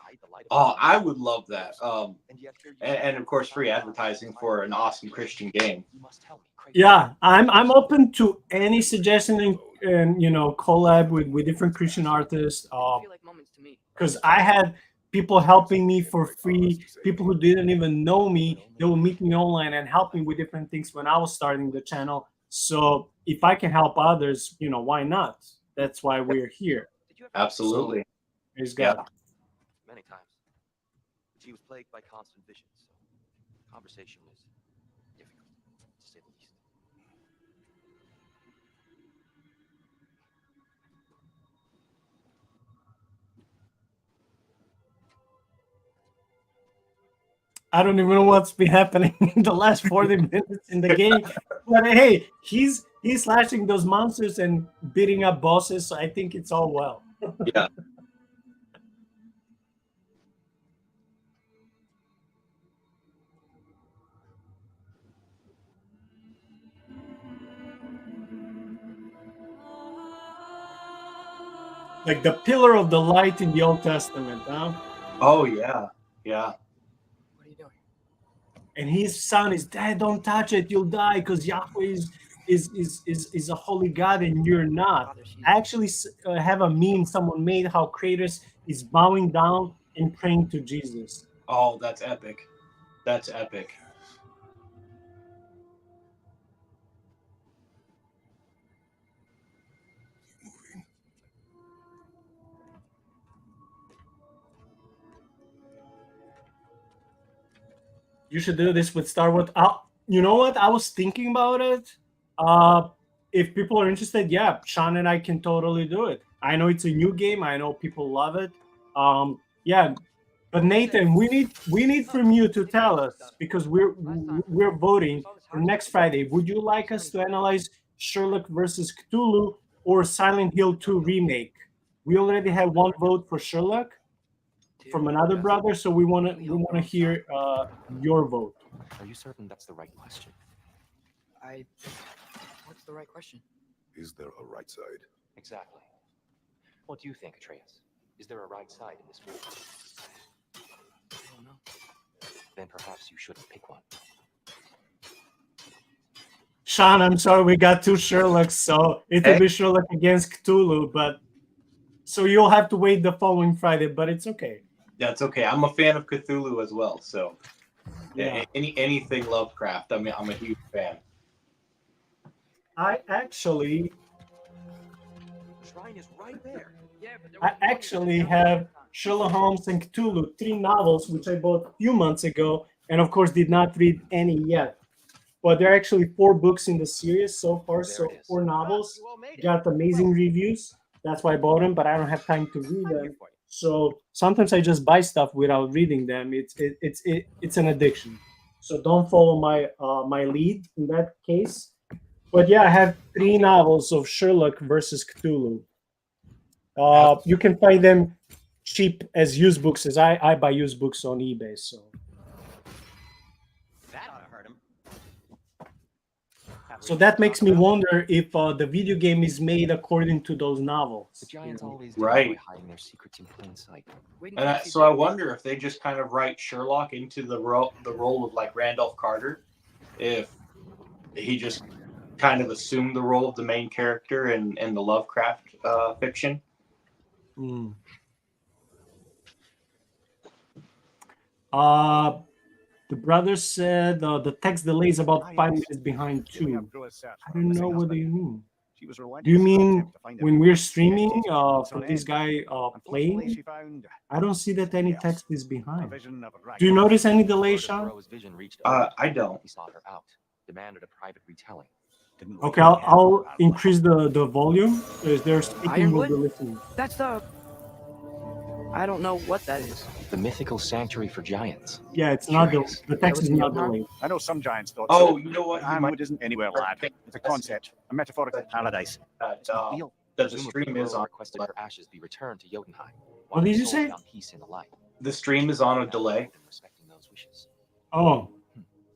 Oh, I would love that. And of course, free advertising for an awesome Christian game. Yeah, I'm open to any suggestion and collab with different Christian artists. Because I had people helping me for free, people who didn't even know me, they will meet me online and help me with different things when I was starting the channel. So if I can help others, why not? That's why we're here. Absolutely. Praise God. Many times. She was plagued by constant visions, so conversation was difficult, to say the least. I don't even know what's been happening in the last 40 minutes in the game. But hey, he's slashing those monsters and beating up bosses, so I think it's all well. Yeah. Like the pillar of the light in the Old Testament, huh? Oh yeah. Yeah. What are you doing? And his son is, Dad, don't touch it, you'll die, because Yahweh is a holy God and you're not. Father, she's I actually have a meme someone made how Kratos is bowing down and praying to Jesus. Oh, that's epic. That's epic. You should do this with Star Wars. You know what? I was thinking about it. If people are interested, yeah, Shaun and I can totally do it. I know it's a new game. I know people love it. Yeah, but Nathan, we need from you to tell us, because we're voting for next Friday. Would you like us to analyze Sherlock versus Cthulhu or Silent Hill 2 remake? We already have one vote for Sherlock from another brother, so we want to hear your vote. Are you certain that's the right question? What's the right question? Is there a right side? Exactly. What do you think, Atreus? Is there a right side in this war? I don't know. Then perhaps you shouldn't pick one. Shaun, I'm sorry, we got 2 Sherlocks, so it will be Sherlock against Cthulhu, but so you'll have to wait the following Friday, but it's okay. That's okay. I'm a fan of Cthulhu as well, so Yeah. anything Lovecraft, I'm a huge fan. I actually The shrine is right there. Yeah, but there I actually have Sherlock Holmes and Cthulhu, 3 novels, which I bought a few months ago, and of course did not read any yet. But there are actually 4 books in the series so far, so 4 novels. Got amazing reviews. That's why I bought them, but I don't have time to read them. So sometimes I just buy stuff without reading them. It's an addiction. So don't follow my lead in that case. But yeah, I have 3 novels of Sherlock versus Cthulhu. You can find them cheap as used books, as I buy used books on eBay. So That ought to hurt him. so that makes me wonder if the video game is made according to those novels. The giants always do Right. by hiding their secrets in plain sight. And so I wonder if they just kind of write Sherlock into the role of like Randolph Carter, if he just kind of assumed the role of the main character in the Lovecraft fiction. The brother said the text delay is about 5 minutes behind Here we have too. Groa's search I for her don't missing know what do husband. you mean. She was Do you relentless in her mean attempt to find him. when we're streaming It's from on this end. guy Unfortunately, playing? she found I don't see that any Yes. text is a behind. vision of Do you Ragnarok. notice any delay, Word of Shaun? Gro's vision reached Odin. I don't. He sought her out, demanded a private retelling. Didn't Okay, leave I'll any apparently. increase the volume. If they're speaking, we'll Ironwood? be listening. That's the. I don't know what that is. The mythical sanctuary for giants. Yeah, it's not Curious. the text is in not Jotunheim? delayed. I know some giants thought Oh, so. you know what? But You Ironwood might isn't anywhere, lad. It's a concept, a metaphorical paradise. that, Real. that the Presumably, stream is Gro on. requested her ashes be returned to Jotunheim. What did you Soul say? found peace in the light. The stream is on a delay, Respecting those wishes. Oh,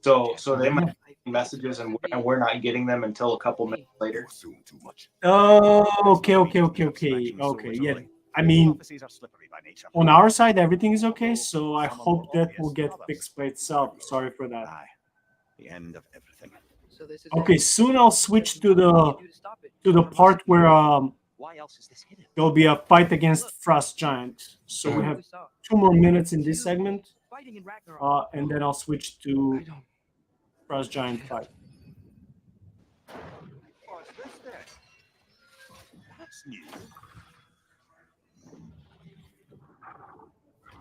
so they might yeah. send messages and we're not getting them until a couple minutes later. You assume too much. Oh, There's okay, no okay, reason to okay, be okay, distracting so okay. Yeah, early. I mean, Prophecies are slippery by nature. on our side, everything is okay. Although So I some are hope more that will obvious get than others. fixed by itself. Sorry for that. Aye, the end of everything. So this is Okay, it. soon I'll switch to What the do you do to stop it? part where Why else is this hidden? there'll be a fight against Frost Giant. So we Mhm. have We saw 2 more minutes in this segment, fighting in Ragnarok. and then I'll switch I to don't. Frost Giant fight. What's this then? That's new.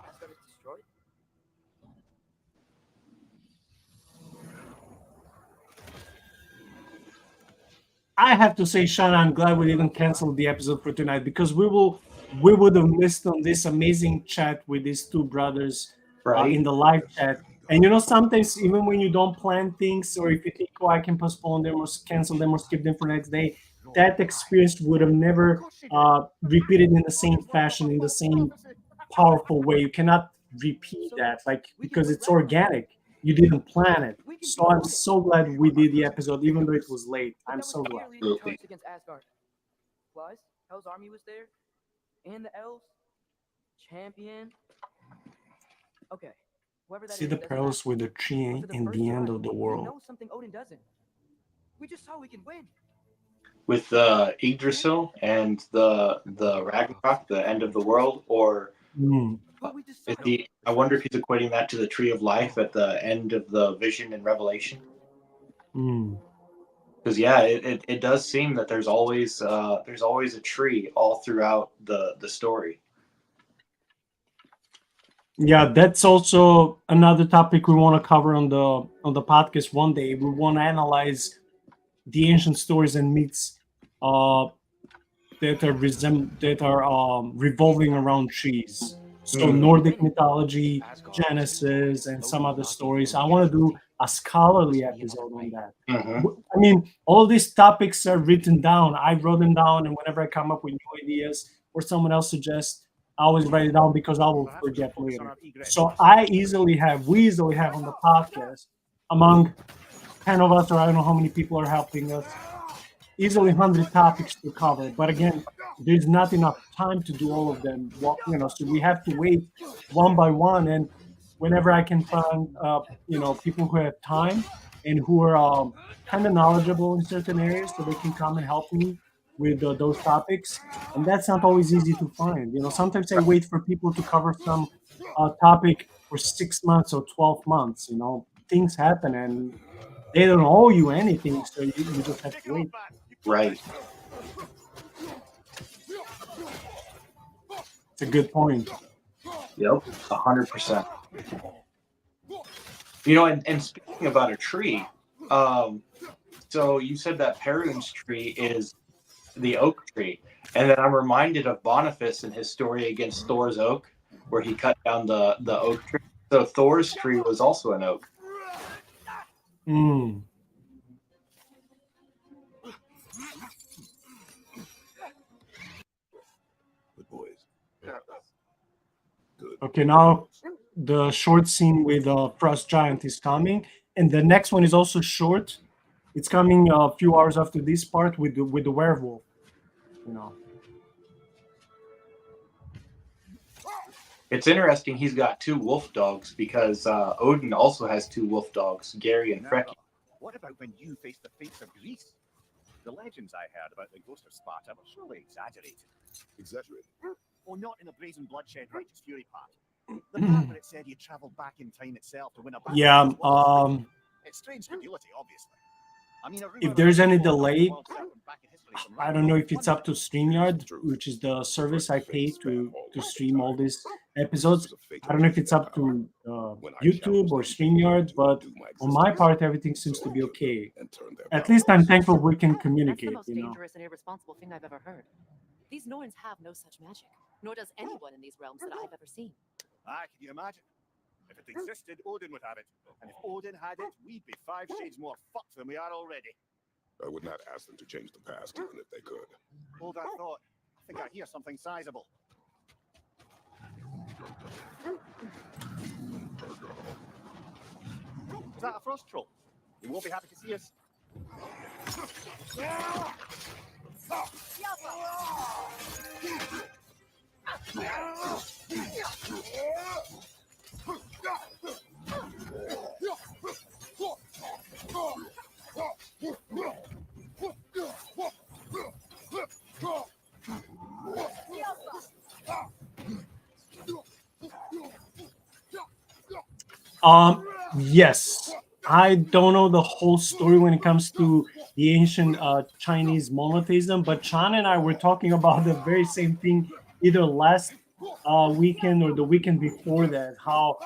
That's that it's destroyed. I have to say, Shaun, I'm glad we didn't cancel the episode for tonight because we would have missed on this amazing chat with these two brothers Right? in the live chat. And sometimes even when you don't plan things, or if you think, oh, I can postpone them or cancel them or skip them for next day, that experience would have never repeated in the same fashion, in the same powerful way. You cannot repeat that, because it's organic. You didn't plan it. So I'm so glad we did the episode, even though it was late. But I'm that was so glad. clearly a Absolutely. charge against Asgard. Plus, Hell's army was there, and the elves. Champion. Okay, whoever that See is, the doesn't parallels matter. with the tree But for in first the end try, of the we world. know something Odin doesn't. We just saw we can win. With Yggdrasil and the Ragnarok, the end of the world, or Mm. But we just is saw he? I wonder if he's equating that to the Tree of Life at the end of the Vision and Revelation. Mm. Because yeah, it does seem that there's always a tree all throughout the story. Yeah, that's also another topic we want to cover on the podcast one day. We want to analyze the ancient stories and myths that are revolving around trees. So Mhm. Nordic mythology, Genesis, and some other stories. I want to do a scholarly episode on that. Mhm. I mean, all these topics are written down. I wrote them down, and whenever I come up with new ideas or someone else suggests, I always write it down because I will Perhaps we should forget focus on later. our egress So first. we easily have on the podcast, among 10 of us, or I don't know how many people are helping us, easily 100 topics to cover. But again, there's not enough time to do all of them. So we have to wait one by one. And whenever I can find, people who have time and who are kind of knowledgeable in certain areas, so they can come and help me with those topics. And that's not always easy to find. Sometimes I wait for people to cover some topic for 6 months or 12 months. Things happen and they don't owe you anything, so you just have to wait. Right. It's a good point. Yep. 100%. And speaking about a tree, so you said that Perun's tree is the oak tree, and then I'm reminded of Boniface and his story against Thor's oak, where he cut down the oak tree. So Thor's tree was also an oak. Mm. Good boys. Good. Okay, now the short scene with Frost Giant is coming, and the next one is also short. It's coming a few hours after this part with the werewolf. It's interesting he's got two wolf dogs because Odin also has two wolf dogs, Gary and Now, Freki. what about when you faced the fates of Greece? The legends I heard about the ghost of Sparta were surely exaggerated. Exaggerated. Or not in the brazen bloodshed righteous fury part. The part where it said you travelled back in time itself to win a battle. Yeah. It's strange credulity, obviously. I mean, If there's any delay, I don't know if it's up to StreamYard, which is the service I pay to stream all these episodes. I don't know if it's up to YouTube or StreamYard, but on my part, everything seems to be okay. At least I'm thankful we can communicate, That's the most you know. dangerous and irresponsible thing I've ever heard. These Norns have no such magic, nor does anyone in these realms that I've ever seen. Ah, can you imagine? If it existed, Odin would have it. And if Odin had it, we'd be 5 shades more fucked than we are already. I would not ask them to change the past, even if they could. Hold that thought. I think I hear something sizable. Is that a frost troll? You won't be happy to see us. Yes, I don't know the whole story when it comes to the ancient Chinese monotheism, but Shaun and I were talking about the very same thing either last weekend or the weekend before that. How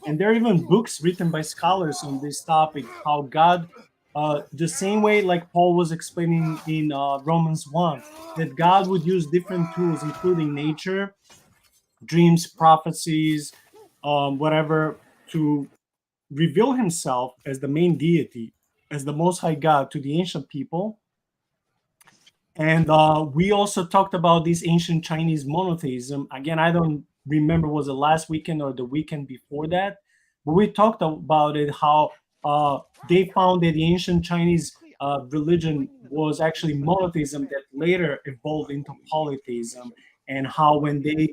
and there are even books written by scholars on this topic. How God, the same way like Paul was explaining in Romans 1, that God would use different tools, including nature, dreams, prophecies, whatever, to reveal himself as the main deity, as the Most High God to the ancient people. And we also talked about this ancient Chinese monotheism. Again, I don't remember was the last weekend or the weekend before that, but we talked about it, how they found that the ancient Chinese religion was actually monotheism that later evolved into polytheism, and how when they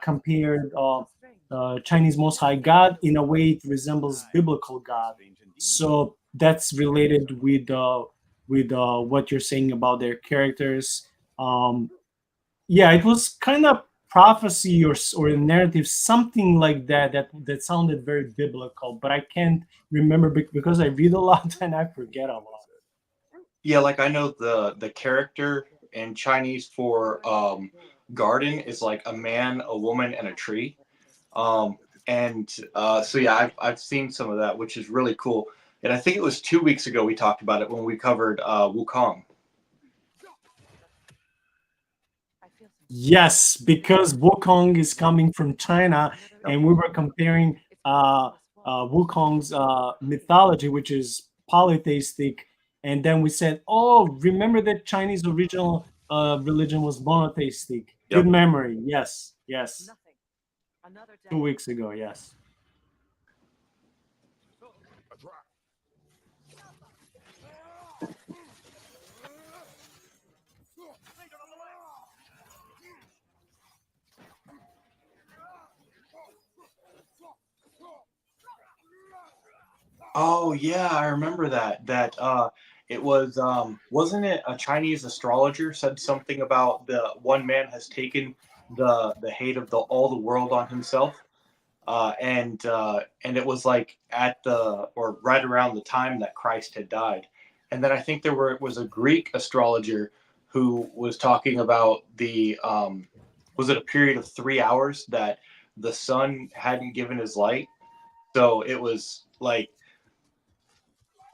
compared Chinese Most High God, in a way it resembles biblical God. So that's related with what you're saying about their characters. Yeah, it was kind of prophecy or a narrative, something like that sounded very biblical, but I can't remember because I read a lot and I forget a lot. Yeah, like I know the character in Chinese for garden is like a man, a woman, and a tree. So yeah, I've seen some of that, which is really cool. And I think it was 2 weeks ago we talked about it when we covered Wukong. Yes, because Wukong is coming from China, and we were comparing Wukong's mythology, which is polytheistic, and then we said, "Oh, remember that Chinese original religion was monotheistic." Yep. Good memory. Yes, yes. 2 weeks ago, yes. Oh yeah, I remember that. It was wasn't it a Chinese astrologer said something about the one man has taken the hate of all the world on himself, and it was like at the or right around the time that Christ had died, and then I think was a Greek astrologer who was talking about the was it a period of 3 hours that the sun hadn't given his light, so it was like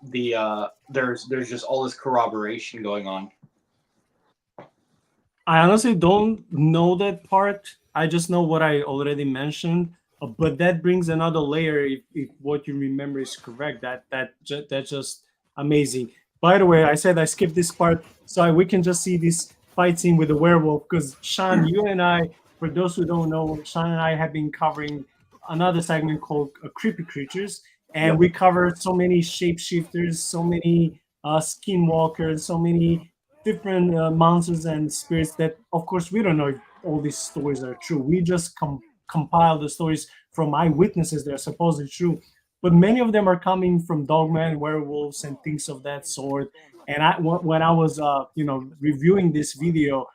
there's just all this corroboration going on. I honestly don't know that part. I just know what I already mentioned. But that brings another layer. If what you remember is correct, that's just amazing. By the way, I said I skipped this part so we can just see this fight scene with the werewolf. Because Shaun, you and I, for those who don't know, Shaun and I have been covering another segment called Creepy Creatures, and we covered so many shapeshifters, so many skinwalkers, so many different monsters and spirits that, of course, we don't know if all these stories are true. We just compile the stories from eyewitnesses that are supposedly true, but many of them are coming from dogmen, werewolves, and things of that sort. And when I was reviewing this video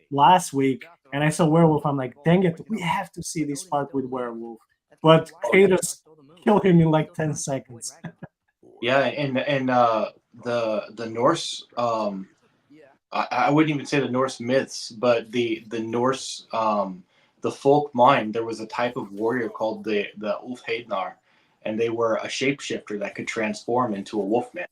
last week, and I saw werewolf. I'm like, dang it, we have to see this part with werewolf. But Kratos killed him in like 10 seconds. Yeah, and the Norse, I wouldn't even say the Norse myths, but the Norse, the folk mind, there was a type of warrior called the Ulfhednar, and they were a shapeshifter that could transform into a wolfman.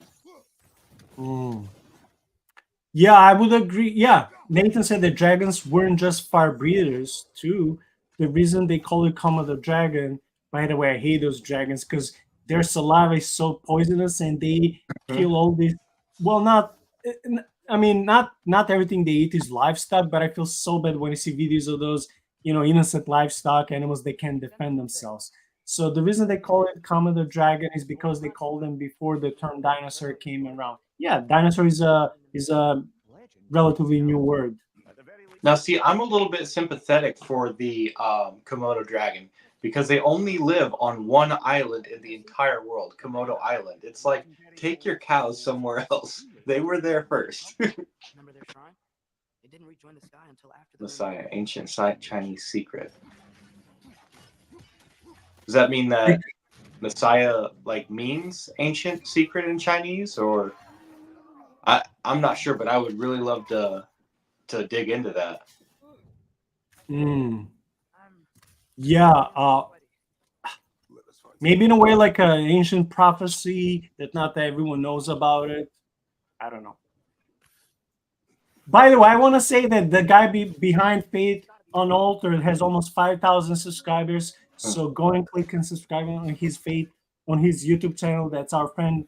Yeah, I would agree. Yeah, Nathan said that dragons weren't just fire breathers too. The reason they call it Komodo dragon, by the way, I hate those dragons because their saliva is so poisonous and they kill all these. Well, not. I mean, not everything they eat is livestock, but I feel so bad when I see videos of those, innocent livestock animals that can't defend themselves. So the reason they call it Komodo dragon is because they called them before the term dinosaur came around. Yeah, dinosaur is a relatively new word. Now, see, I'm a little bit sympathetic for the Komodo dragon because they only live on one island in the entire world, Komodo Island. It's like, take your cows somewhere else. They were there first. Remember their shrine? It didn't rejoin the sky until after the Messiah, ancient Chinese secret. Does that mean that Messiah like means ancient secret in Chinese, or I'm not sure, but I would really love to dig into that. Yeah, maybe in a way like an ancient prophecy that not everyone knows about it. I don't know. By the way, I want to say that the guy behind Faith Unaltered has almost 5,000 subscribers. So go and click and subscribe on his YouTube channel. That's our friend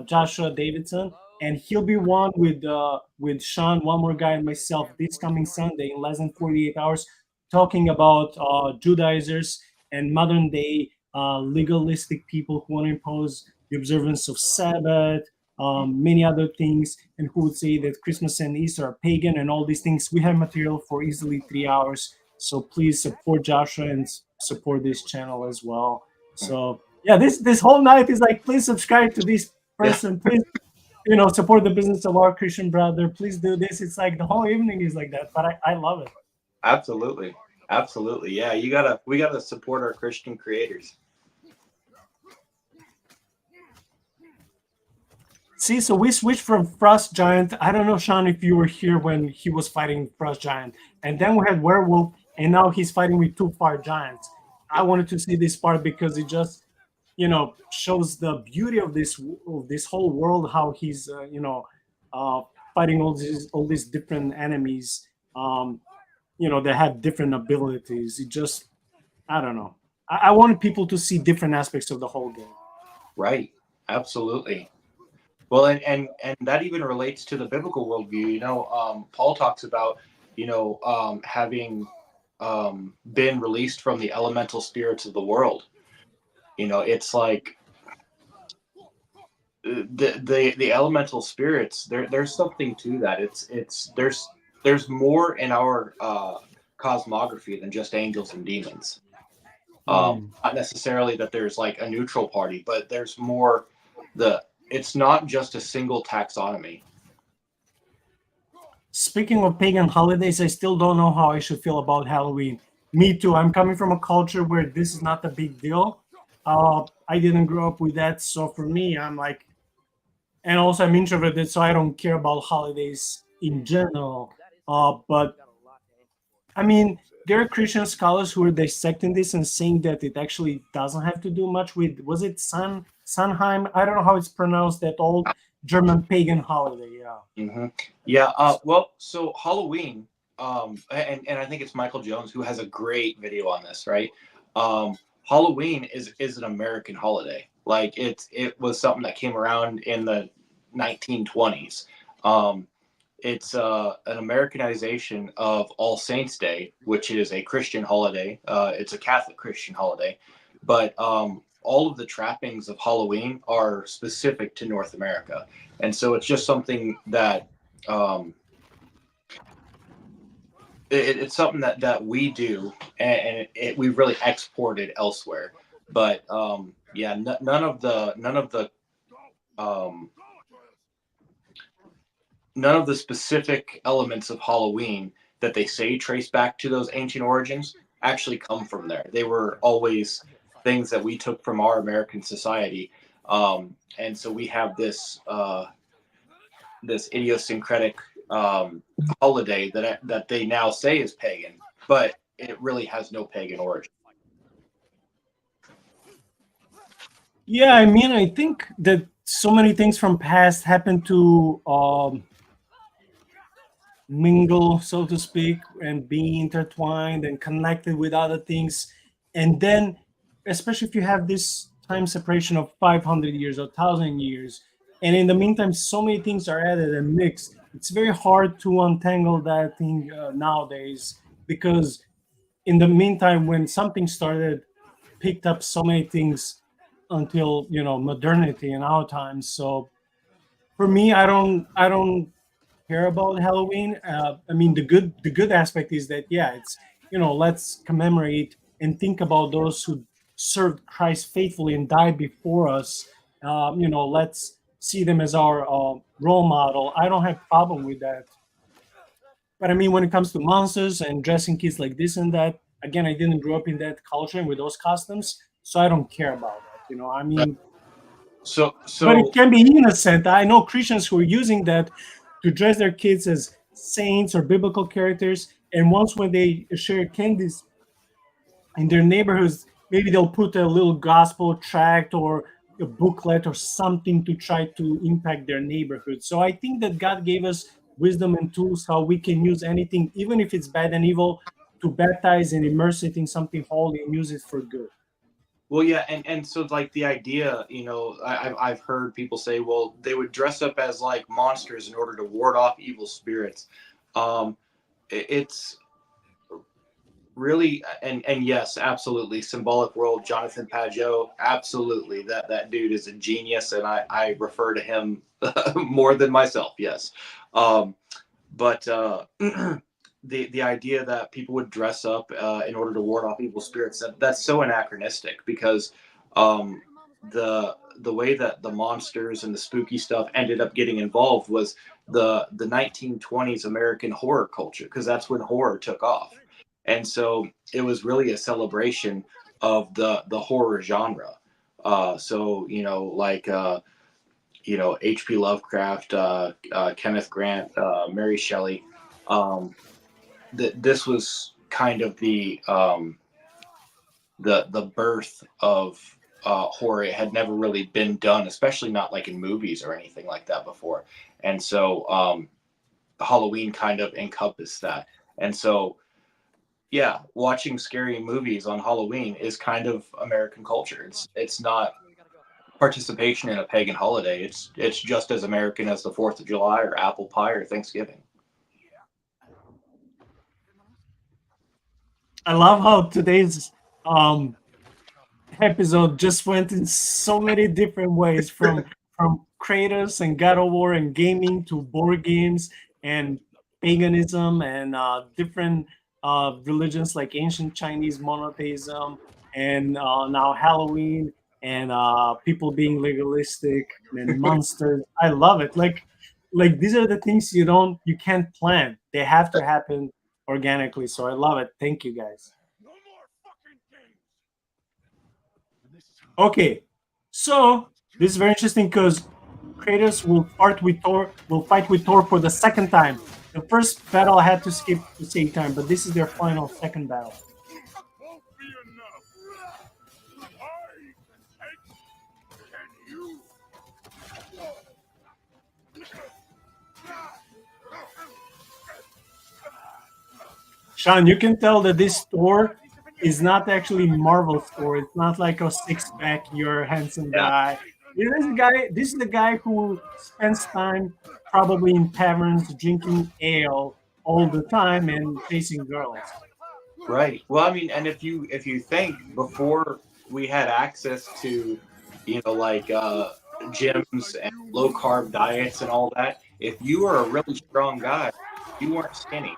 Joshua Davidson, and he'll be one with Shaun, one more guy, and myself this coming Sunday in less than 48 hours, talking about Judaizers and modern day legalistic people who want to impose the observance of Sabbath, many other things, and who would say that Christmas and Easter are pagan and all these things. We have material for easily 3 hours, so please support Joshua and support this channel as well. So yeah, this whole night is like, please subscribe to this person, please, support the business of our Christian brother, please do this. It's like the whole evening is like that, but I love it. Absolutely, yeah. We gotta support our Christian creators. See, so we switched from Frost Giant. I don't know, Shaun, if you were here when he was fighting Frost Giant. And then we had Werewolf, and now he's fighting with two Fire Giants. I wanted to see this part because it just, shows the beauty of this whole world, how he's, fighting all these different enemies, that have different abilities. It just, I don't know. I wanted people to see different aspects of the whole game. Right. Absolutely. Well, and that even relates to the biblical worldview. Paul talks about, having been released from the elemental spirits of the world. It's like the elemental spirits. There's something to that. There's more in our cosmography than just angels and demons. Not necessarily that there's like a neutral party, but there's more. It's not just a single taxonomy. Speaking of pagan holidays, I still don't know how I should feel about Halloween. Me too. I'm coming from a culture where this is not a big deal. I didn't grow up with that, so for me, I'm like, and also I'm introverted, so I don't care about holidays in general. But I mean, there are Christian scholars who are dissecting this and saying that it actually doesn't have to do much with, was it Samhain? I don't know how it's pronounced, that old German pagan holiday. Yeah. Well, so Halloween, and I think it's Michael Jones who has a great video on this, right? Halloween is an American holiday. Like it was something that came around in the 1920s. It's an Americanization of All Saints Day, which is a Christian holiday. It's a Catholic Christian holiday, but all of the trappings of Halloween are specific to North America. And so it's just something that it's something that we do, and we've really exported elsewhere. But none of the specific elements of Halloween that they say trace back to those ancient origins actually come from there. They were always things that we took from our American society, and so we have this idiosyncratic holiday that they now say is pagan, but it really has no pagan origin. Yeah, I mean, I think that so many things from past happen to mingle, so to speak, and be intertwined and connected with other things. And then, especially if you have this time separation of 500 years or 1,000 years, and in the meantime, so many things are added and mixed, it's very hard to untangle that thing nowadays, because in the meantime, when something started, picked up so many things until modernity in our times. So for me, I don't care about Halloween. I mean, the good aspect is that, yeah, it's let's commemorate and think about those who served Christ faithfully and died before us. Let's see them as our role model. I don't have problem with that. But I mean, when it comes to monsters and dressing kids like this and that, again, I didn't grow up in that culture and with those customs, so I don't care about that. I mean, So but it can be innocent. I know Christians who are using that to dress their kids as saints or biblical characters, and once when they share candies in their neighborhoods, maybe they'll put a little gospel tract or a booklet or something to try to impact their neighborhood. So I think that God gave us wisdom and tools how we can use anything, even if it's bad and evil, to baptize and immerse it in something holy and use it for good. well, yeah, and so like the idea, I've heard people say, well, they would dress up as like monsters in order to ward off evil spirits. Um, it's really, and yes, absolutely, symbolic world. Jonathan Pageau, absolutely, that dude is a genius, and I refer to him more than myself. Yes, but the idea that people would dress up in order to ward off evil spirits, that's so anachronistic, because um, the way that the monsters and the spooky stuff ended up getting involved was the 1920s American horror culture, because that's when horror took off. And so it was really a celebration of the horror genre. So like H.P. Lovecraft, Kenneth Grant, Mary Shelley. This was kind of the birth of horror. It had never really been done, especially not like in movies or anything like that before. And so Halloween kind of encompassed that. And so yeah, watching scary movies on Halloween is kind of American culture. It's not participation in a pagan holiday. It's just as American as the 4th of July or apple pie or Thanksgiving. I love how today's um, episode just went in so many different ways, from Kratos and God of War and gaming to board games and paganism and different religions like ancient Chinese monotheism and now Halloween and people being legalistic and monsters. I love it. Like these are the things you can't plan. They have to happen organically. So I love it. Thank you guys. No more fucking games. And this is how Okay, so this is very interesting because Kratos will fight with Thor for the second time. The first battle I had to skip to save time, but this is their final second battle. won't be enough. I can you? Shaun, you can tell that this Thor is not actually Marvel's Thor. It's not like a six-pack, you're a handsome Yeah. guy. This is the guy who spends time probably in taverns drinking ale all the time and chasing girls. Right. Well, I mean, and if you think before we had access to, like gyms and low carb diets and all that, if you were a really strong guy, you weren't skinny,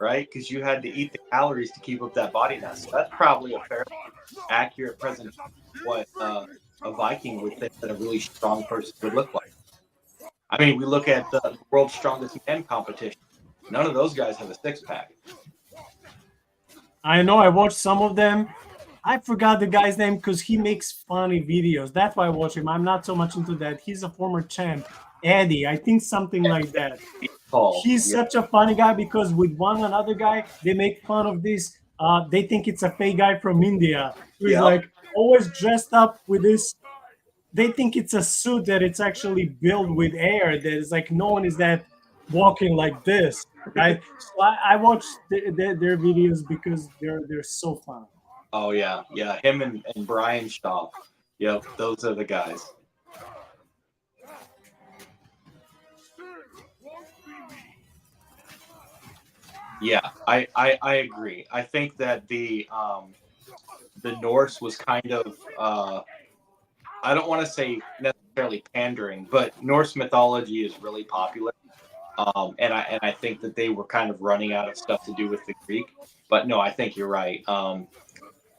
right? Because you had to eat the calories to keep up that body mass. So that's probably a fairly accurate presentation of what a Viking would think that a really strong person would look like. I mean, we look at the world's strongest man competition. None of those guys have a six-pack. I know I watched some of them. I forgot the guy's name because he makes funny videos. That's why I watch him. I'm not so much into that. He's a former champ. Eddie, I think something like that. Paul. He's Yeah. such a funny guy because with one another guy, they make fun of this. They think it's a fake guy from India who's Yep. like always dressed up with this. They think it's a suit that it's actually built with air. That is like no one is that walking like this, right? So I watch their videos because they're so fun. Oh yeah, yeah. Him and Brian Shaw. Yep, those are the guys. Yeah, I agree. I think that the Norse was kind of I don't want to say necessarily pandering, but Norse mythology is really popular. And I think that they were kind of running out of stuff to do with the Greek. But no, I think you're right.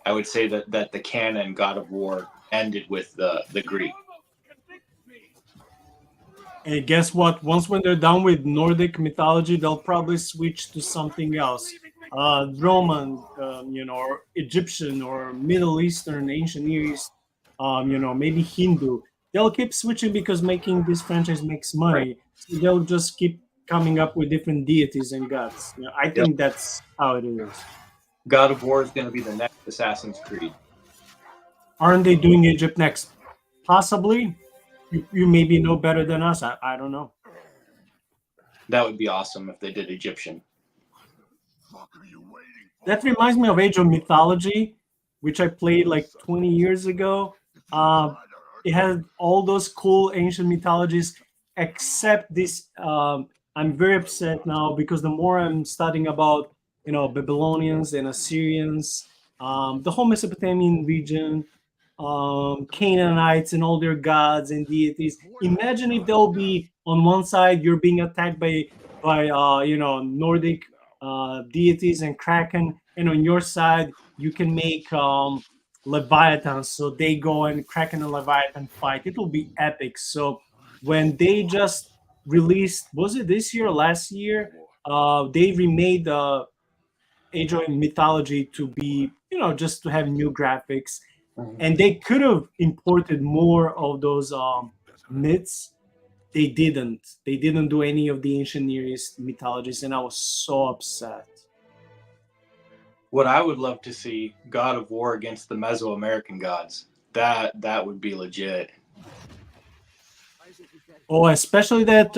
I would say that the canon God of War ended with the Greek. And guess what? Once when they're done with Nordic mythology, they'll probably switch to something else. Roman, or Egyptian or Middle Eastern, ancient Near East, maybe Hindu. They'll keep switching because making this franchise makes money. So they'll just keep coming up with different deities and gods. I think that's how it is. God of War is going to be the next Assassin's Creed. Aren't they doing Egypt next? Possibly. You maybe know better than us. I don't know. That would be awesome if they did Egyptian. That reminds me of Age of Mythology, which I played like 20 years ago. It had all those cool ancient mythologies, except this. I'm very upset now because the more I'm studying about, Babylonians and Assyrians, the whole Mesopotamian region, Canaanites and all their gods and deities. Imagine if they'll be on one side you're being attacked by Nordic deities and Kraken, and on your side you can make Leviathans, so they go and Kraken and Leviathan fight. It will be epic. So when they just released, was it this year or last year? They remade the Age of Mythology to be, just to have new graphics, and they could have imported more of those myths. They didn't. They didn't do any of the ancient Near East mythologies, and I was so upset. What I would love to see, God of War against the Mesoamerican gods. That would be legit. Oh, especially that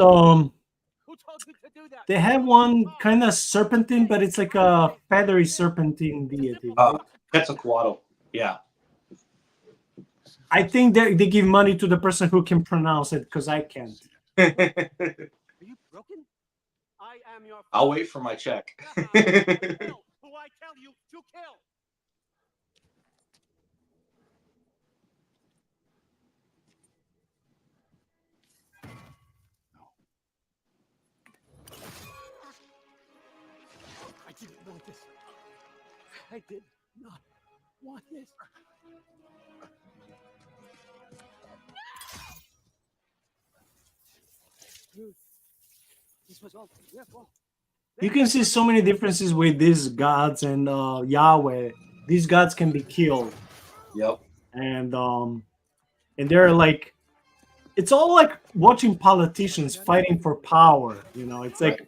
they have one kind of serpentine, but it's like a feathery serpentine deity. Right? Quetzalcoatl. Yeah. I think they give money to the person who can pronounce it because I can't. Are you broken? I am your I'll wait for my check. who I tell you to kill. I didn't want this. I did not want this. This was all your fault. You can see so many differences with these gods and Yahweh. These gods can be killed. Yep. And they're like, it's all like watching politicians fighting for power. It's like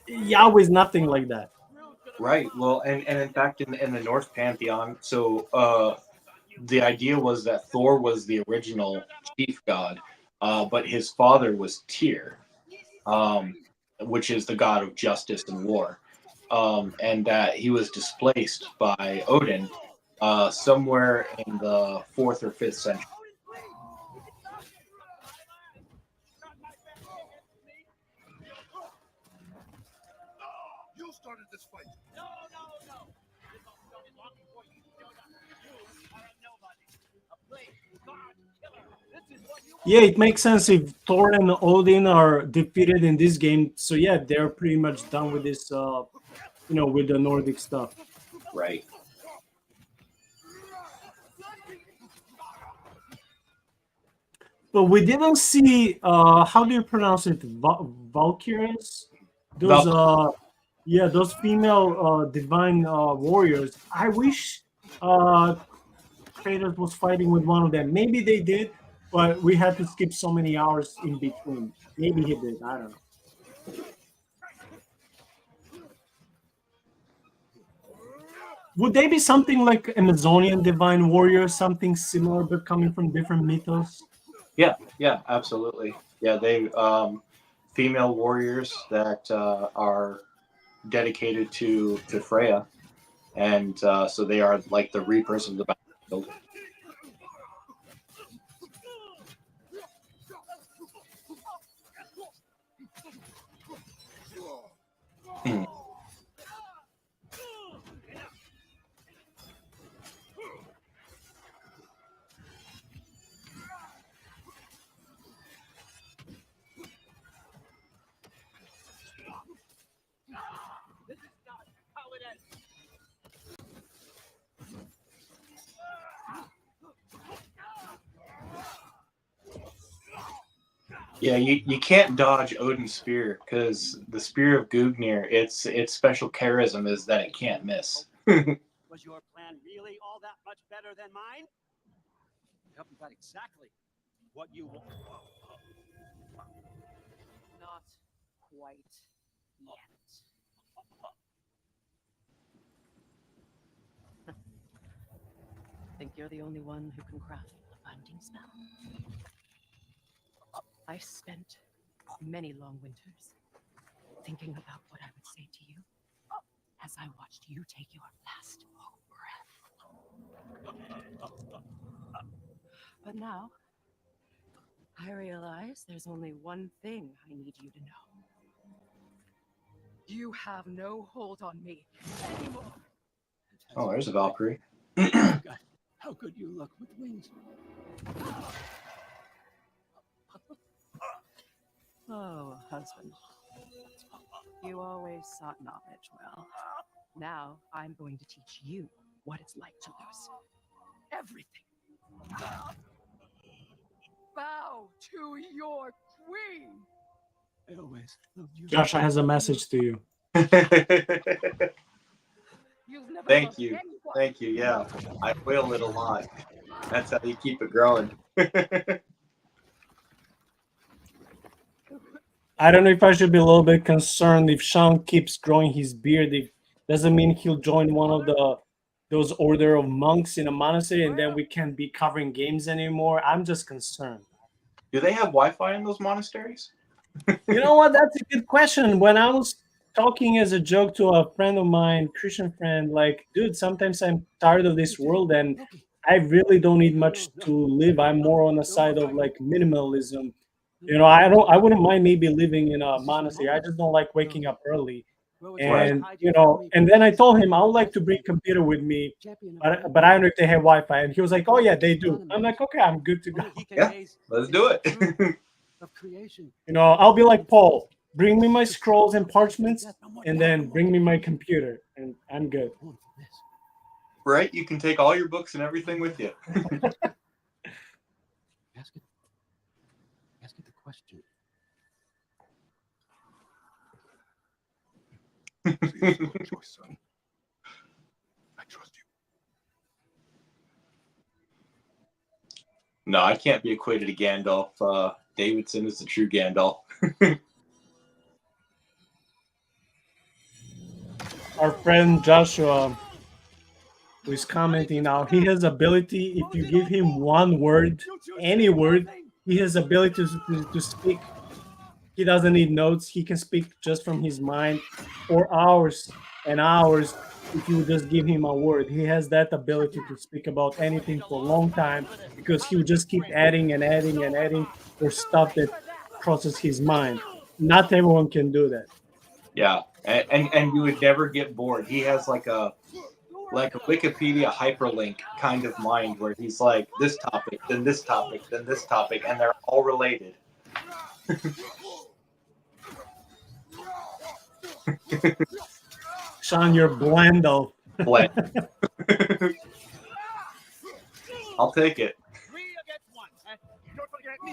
Yahweh is nothing like that. Right. Well, and in fact, in the Norse pantheon, so the idea was that Thor was the original chief god, but his father was Tyr, which is the god of justice and war, and that he was displaced by Odin somewhere in the 4th or 5th century. You started this fight. No. This all started long before you showed up. You are a nobody. A plague, god, killer. This is what you Yeah, it makes sense if Thor and Odin are defeated in this game. So yeah, they're pretty much done with this, with the Nordic stuff. Right. But we didn't see, how do you pronounce it? Valkyries? those yeah, those female divine warriors. I wish Kratos was fighting with one of them. Maybe they did, but we had to skip so many hours in between. Maybe he did. I don't know. Would they be something like Amazonian divine warrior, something similar but coming from different mythos? Yeah, yeah, absolutely. Yeah, they female warriors that are dedicated to Freya, and so they are like the reapers of the battlefield. This is not how it ends. Yeah, you can't dodge Odin's spear because the spear of Gungnir, its special charism is that it can't miss. Was your plan really all that much better than mine? I hope you got exactly what you want. Not quite yet. Think you're the only one who can craft a binding spell? I spent many long winters thinking about what I would say to you as I watched you take your last breath. But now, I realize there's only one thing I need you to know. You have no hold on me anymore. Oh, there's a Valkyrie. How could you look with wings? Oh, husband. You always sought knowledge well. Now I'm going to teach you what it's like to lose everything. Bow to your queen. I always loved you. Joshua has a message to you. You've never Thank loved you. anyone. Thank you. Yeah, I will it a lot. That's how you keep it growing. I don't know if I should be a little bit concerned if Shaun keeps growing his beard. It doesn't mean he'll join one of those order of monks in a monastery, and then we can't be covering games anymore. I'm just concerned. Do they have Wi-Fi in those monasteries? You know what? That's a good question. When I was talking as a joke to a friend of mine, Christian friend, like, dude, sometimes I'm tired of this world and I really don't need much to live. I'm more on the side of like minimalism. You know, I wouldn't mind maybe living in a monastery. I just don't like waking up early. And you know, and then I told him I would like to bring computer with me, but I don't know if they have Wi-Fi. And he was like, "Oh yeah, they do." I'm like, "Okay, I'm good to go." Yeah, let's do it. Of creation. You know, I'll be like Paul. Bring me my scrolls and parchments, and then bring me my computer, and I'm good. Right? You can take all your books and everything with you. Ask it the question. See, it's your choice, son. I trust you. No, I can't be equated to Gandalf. Davidson is the true Gandalf. Our friend Joshua, who is commenting now, he has ability. If you give him one word, any word, he has ability to speak. He doesn't need notes. He can speak just from his mind for hours and hours if you just give him a word. He has that ability to speak about anything for a long time because he will just keep adding and adding and adding for stuff that crosses his mind. Not everyone can do that. Yeah, and you would never get bored. He has like a Wikipedia hyperlink kind of mind where he's like this topic, then this topic, then this topic, and they're all related. Shaun, you're Blando. Blend. I'll take it. 3 against 1. Don't forget me.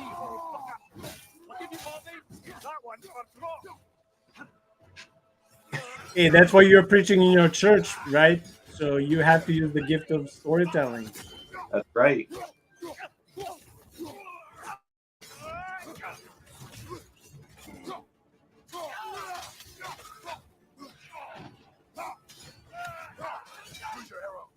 What did you call me? That one's for throw. Hey, that's why you're preaching in your church, right? So you have to use the gift of storytelling. That's right. Use your arrows.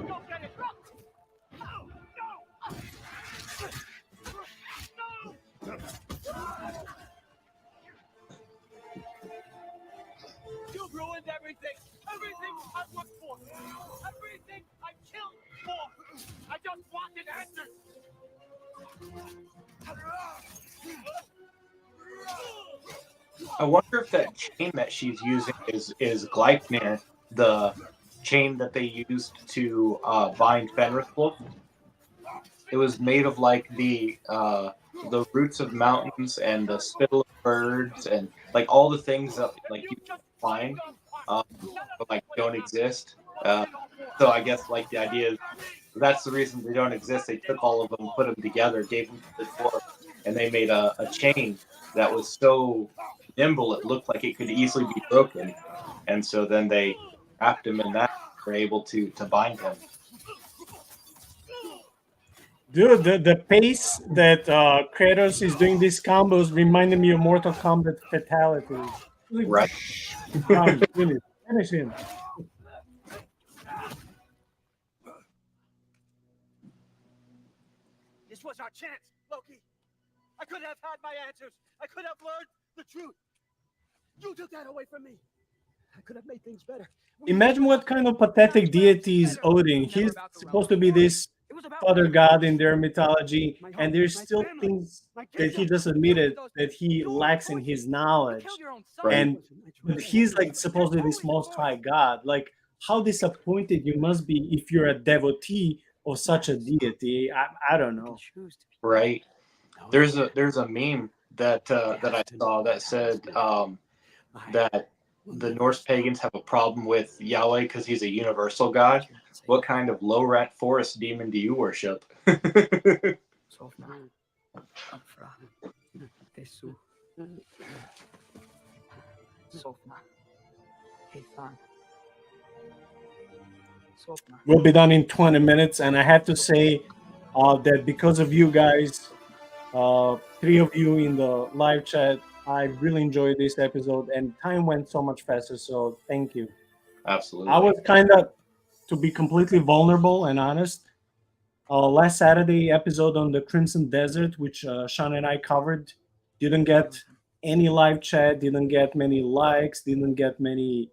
Don't get it! No! You've ruined everything! Everything I've worked for! Everything I've killed for! I just wanted answers! I wonder if that chain that she's using is Gleipnir, the chain that they used to bind Fenris Wolf. It was made of like the roots of mountains and the spittle of birds and like all the things that like you can find, but like don't exist. So I guess like the idea is that's the reason they don't exist. They took all of them, put them together, gave them to the dwarf, and they made a chain that was so nimble it looked like it could easily be broken. And so then they wrapped him in that, were able to bind him. Dude, the pace that Kratos is doing these combos reminded me of Mortal Kombat fatalities. Like, Right. finish him. This was our chance, Loki. I could have had my answers. I could have learned the truth. You took that away from me. I could have made things better. Imagine what kind of pathetic deity is Odin. He's supposed to be this father god in their mythology, and there's still things that he just admitted that he lacks in his knowledge. And he's like supposedly this most high god. Like, how disappointed you must be if you're a devotee of such a deity. I don't know. Right. There's a meme that that I saw that said that the Norse pagans have a problem with Yahweh because he's a universal god. What kind of low rat forest demon do you worship? We'll be done in 20 minutes, and I have to say that because of you guys, three of you in the live chat, I really enjoyed this episode, and time went so much faster. So thank you. Absolutely. I was kind of, to be completely vulnerable and honest, last Saturday episode on the Crimson Desert, which Shaun and I covered, didn't get any live chat, didn't get many likes, didn't get many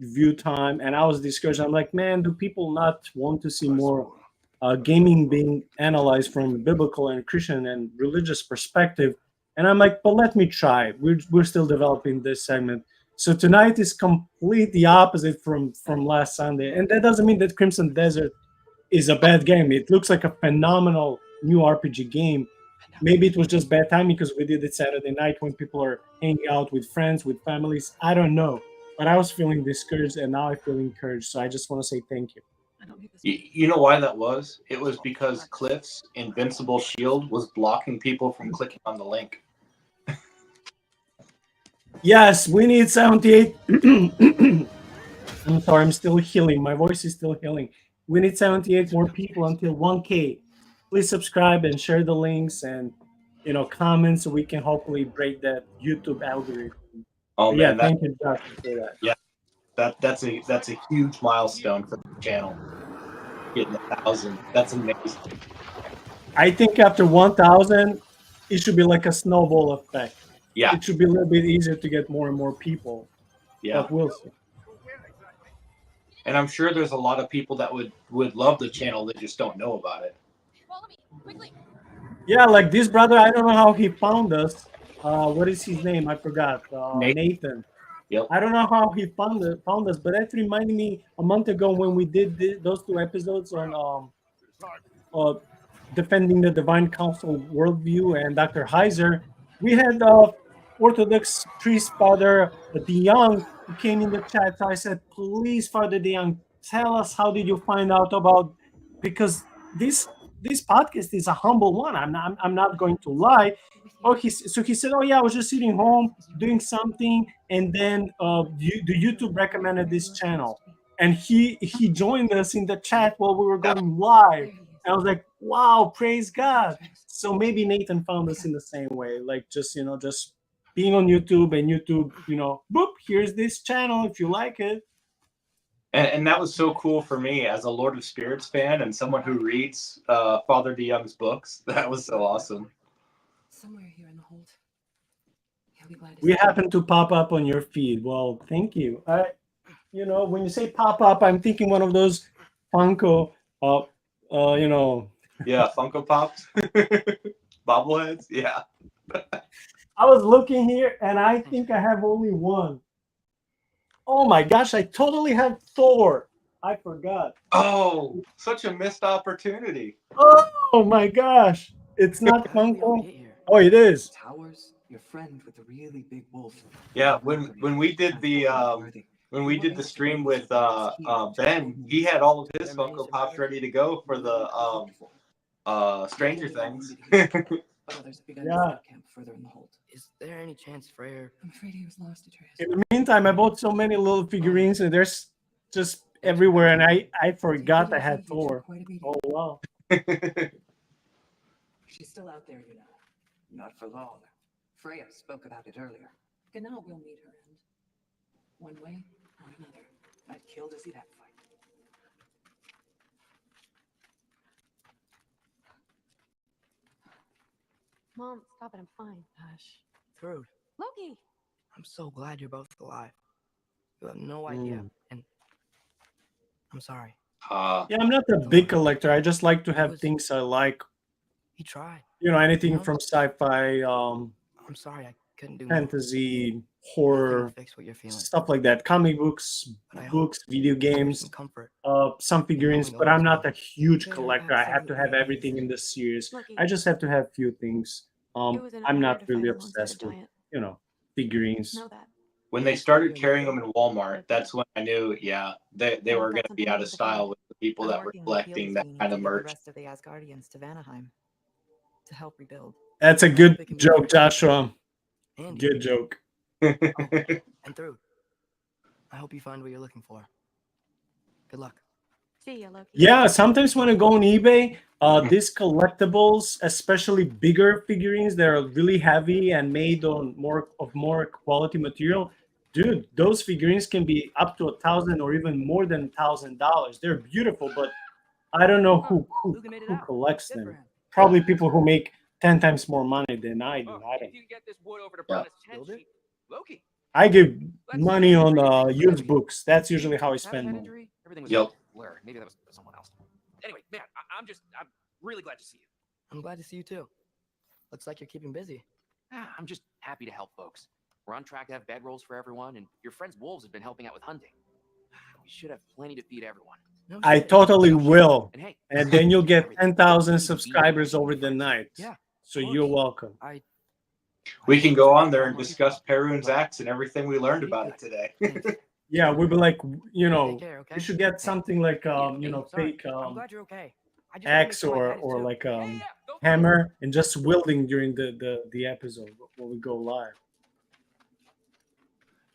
view time, and I was discouraged. I'm like, man, do people not want to see more gaming being analyzed from a biblical and Christian and religious perspective? And I'm like, but let me try. We're still developing this segment. So tonight is completely opposite from last Sunday, and that doesn't mean that Crimson Desert is a bad game. It looks like a phenomenal new RPG game. Maybe it was just bad timing because we did it Saturday night when people are hanging out with friends, with families. I don't know, but I was feeling discouraged, and now I feel encouraged. So I just want to say thank you. You know why that was? It was because Cliff's invincible shield was blocking people from clicking on the link. Yes, we need 78. I'm sorry, I'm still healing. My voice is still healing. We need 78 more people until 1K. Please subscribe and share the links and comment so we can hopefully break that YouTube algorithm. Oh man, thank you, Josh, for that. Yeah, that's a huge milestone for the channel. Getting 1,000. That's amazing. I think after 1,000, it should be like a snowball effect. Yeah. It should be a little bit easier to get more and more people. Yeah. But we'll see. And I'm sure there's a lot of people that would love the channel that just don't know about it. Follow me, quickly. Yeah, like this brother, I don't know how he found us. What is his name? I forgot. Nathan. Yep. I don't know how he found us, but that reminded me a month ago when we did those two episodes on defending the Divine Council Worldview and Dr. Heiser. We had Orthodox priest Father DeYoung who came in the chat. So I said, please, Father DeYoung, tell us how did you find out about, because this podcast is a humble one. I'm not going to lie. Oh, so he said, oh yeah, I was just sitting home doing something, and then the YouTube recommended this channel, and he joined us in the chat while we were going live. And I was like, wow, praise God. So maybe Nathan found us in the same way, like just just being on YouTube, and YouTube, boop, here's this channel if you like it. And that was so cool for me as a Lord of Spirits fan and someone who reads Father DeYoung's books. That was so awesome. Somewhere here in the hold. He'll be glad to We see happen to pop up on your feed. Well, thank you. When you say pop up, I'm thinking one of those Funko, Yeah, Funko Pops, bobbleheads. Yeah. I was looking here, and I think I have only one. Oh my gosh, I totally have Thor. I forgot. Oh, such a missed opportunity. Oh my gosh. It's not How did we all Funko. get here? Oh, it is. Towers, your friend with the really big wolf. Yeah, when we did the stream with Ben, he had all of his Funko Pops ready to go for the Stranger Things. Others have begun Yeah. to set camp further in the hold. Is there any chance Freyr? I'm afraid he was lost, Atreus. In the meantime, I bought so many little figurines, and there's just everywhere, and I forgot I had Thor. Oh wow. She's still out there, you know. Not for long. Freya spoke about it earlier. Genau will meet her end. One way or another. I'd kill to see that fight. Mom, stop it. I'm fine. Hush. Thrud, Loki! I'm so glad you're both alive. You have no idea. And I'm sorry. Yeah, I'm not a big collector. I just like to have things I like. He tried. Anything from sci-fi, I'm sorry I couldn't do more. fantasy, Nothing horror, will fix what you're feeling. stuff like that. Comic books, video games, Some comfort. some figurines. Knowing But all I'm is not well. a huge They're collector. I have to have absolutely everything in amazing. the series. Loki. I just have to have few things. It was an I'm honor not to really fight alongside a obsessed with, giant. figurines. Know that. When they started carrying them in Walmart, that's when I knew, yeah, they were going to be out of style with the people that were collecting that kind of merch. The rest of the Asgardians to Vanaheim to help rebuild. That's a good joke, Joshua. Andy. Good joke. And Thrud, I hope you find what you're looking for. Good luck. See ya, Loki. Yeah, sometimes when I go on eBay, these collectibles, especially bigger figurines that are really heavy and made on more quality material, dude, those figurines can be up to $1,000 or even more than $1,000. They're beautiful, but I don't know who collects them. Probably people who make 10 times more money than I do. I If don't. you can get this wood over to Brandon's tent sheet, Loki. I give money on used books. That's usually how I Have spend that money. injury? Everything was Yep. a blur. Maybe that was someone else. Anyway, man, I'm really glad to see you. I'm glad to see you too. Looks like you're keeping busy. I'm just happy to help folks. We're on track to have bedrolls for everyone, and your friend's wolves have been helping out with hunting. We should have plenty to feed everyone. I totally will. And hey, And then you'll get 10,000 subscribers over the night. Yeah. So you're welcome. We can go on there and discuss Perun's axe and everything we learned about it today. Yeah, we'd be like, you care, okay? should get something like, sorry. fake I'm glad you're okay. I just wanna make axe sure my dad is or too. like hammer, and just wielding during the episode when we go live.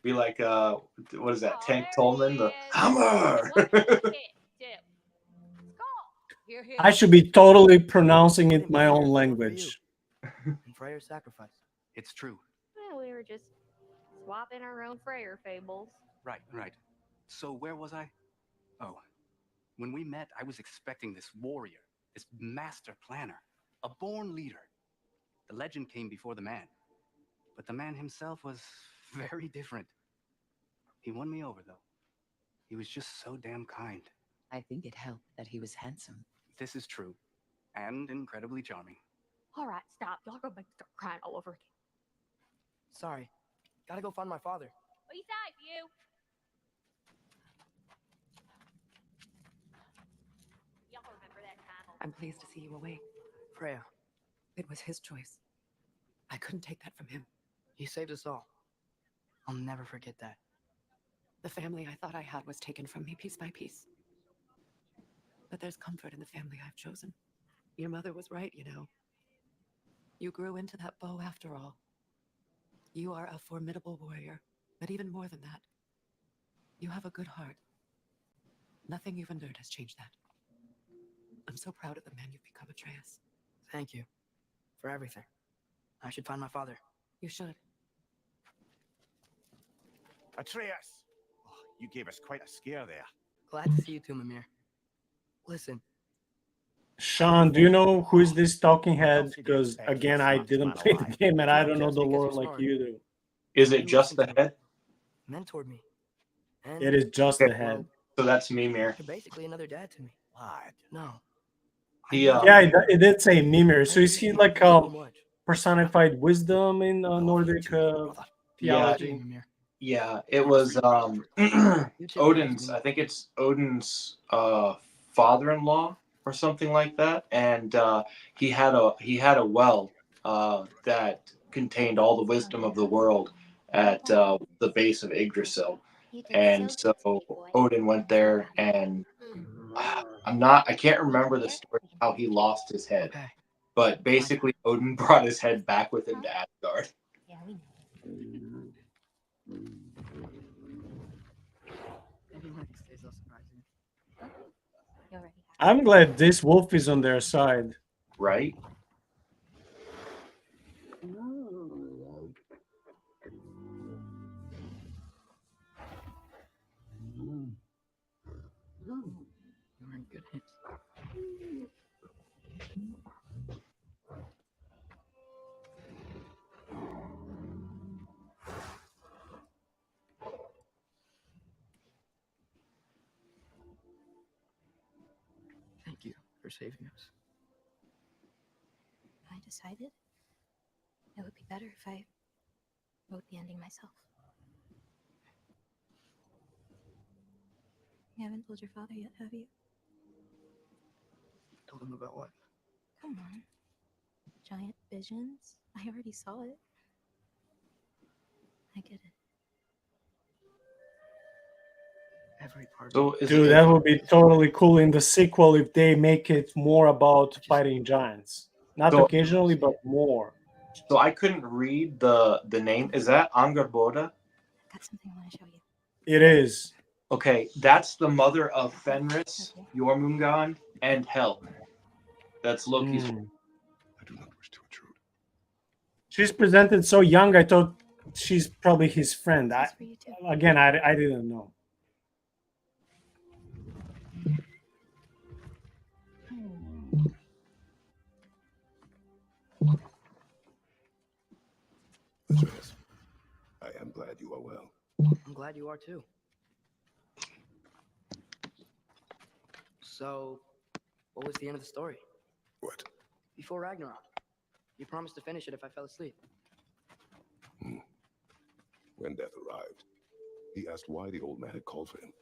Be like, what is that? Tank Tolman, the hammer. I should be totally pronouncing it my own language. And Freyr's sacrifice. It's true. Well, we were just swapping our own Freyr fables. Right. So where was I? Oh, when we met, I was expecting this warrior, this master planner, a born leader. The legend came before the man, but the man himself was very different. He won me over, though. He was just so damn kind. I think it helped that he was handsome. This is true, and incredibly charming. All right, stop. Y'all go make me start crying all over again. Sorry. Gotta go find my father. Be safe, you. Y'all remember that time? I'm pleased to see you awake. Freya. It was his choice. I couldn't take that from him. He saved us all. I'll never forget that. The family I thought I had was taken from me piece by piece. But there's comfort in the family I've chosen. Your mother was right, you know. You grew into that bow after all. You are a formidable warrior, but even more than that, you have a good heart. Nothing you've endured has changed that. I'm so proud of the man you've become, Atreus. Thank you for everything. I should find my father. You should. Atreus! Oh, you gave us quite a scare there. Glad to see you too, Mimir. Listen. Shaun, do you know who is this talking What head? else did you Because expect from again, the I smartest didn't man play the alive? game and I don't know Just the because lore you're like smart. you do. Is it You just the listened to head? Mentored me. And It is just Okay. the head. So that's Mimir. you're basically another dad to me. Lad. No. He, Yeah, it did say Mimir. So is he like so much. personified wisdom in Nordic brother. Yeah, theology? Mimir. yeah, it was You too, Odin's. Mimir. I think it's Odin's father-in-law or something like that, and he had a well that contained all the wisdom of the world at the base of Yggdrasil, and so Odin went there, and I can't remember the story of how he lost his head, Okay. but basically Odin brought his head back with him to Asgard. Yeah, we know. Maybe one of these days I'll surprise you. You already have. I'm glad this wolf is on their side. Right? You're in good hands. Thank you for saving us. I decided it would be better if I wrote the ending myself. You haven't told your father yet, have you? Told him about what? Come on. Giant visions? I already saw it. I get it. Every part So of it. is Dude, it, that would be totally cool in the sequel if they make it more about fighting giants. Not So- occasionally, but more. so I couldn't read the name. Is that Angerboda? I got something I want to show you. It is. Okay, that's the mother of Fenris, Jormungand, and Hel. That's Loki's. Mm. I do not wish to intrude. She's presented so young, I thought she's probably his friend. This is for you too. Again, I didn't know. Atreus, I am glad you are well. I'm glad you are too. So, what was the end of the story? What? Before Ragnarok, you promised to finish it if I fell asleep. When death arrived, he asked why the old man had called for him.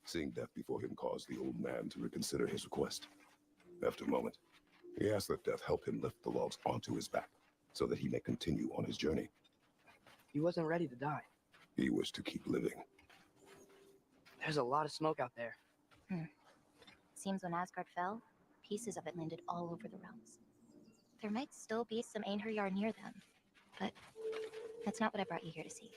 Seeing death before him caused the old man to reconsider his request. After a moment, he asked that death help him lift the logs onto his back so that he may continue on his journey. He wasn't ready to die. He wished to keep living. There's a lot of smoke out there. Seems when Asgard fell, pieces of it landed all over the realms. There might still be some Einherjar near them, but that's not what I brought you here to see.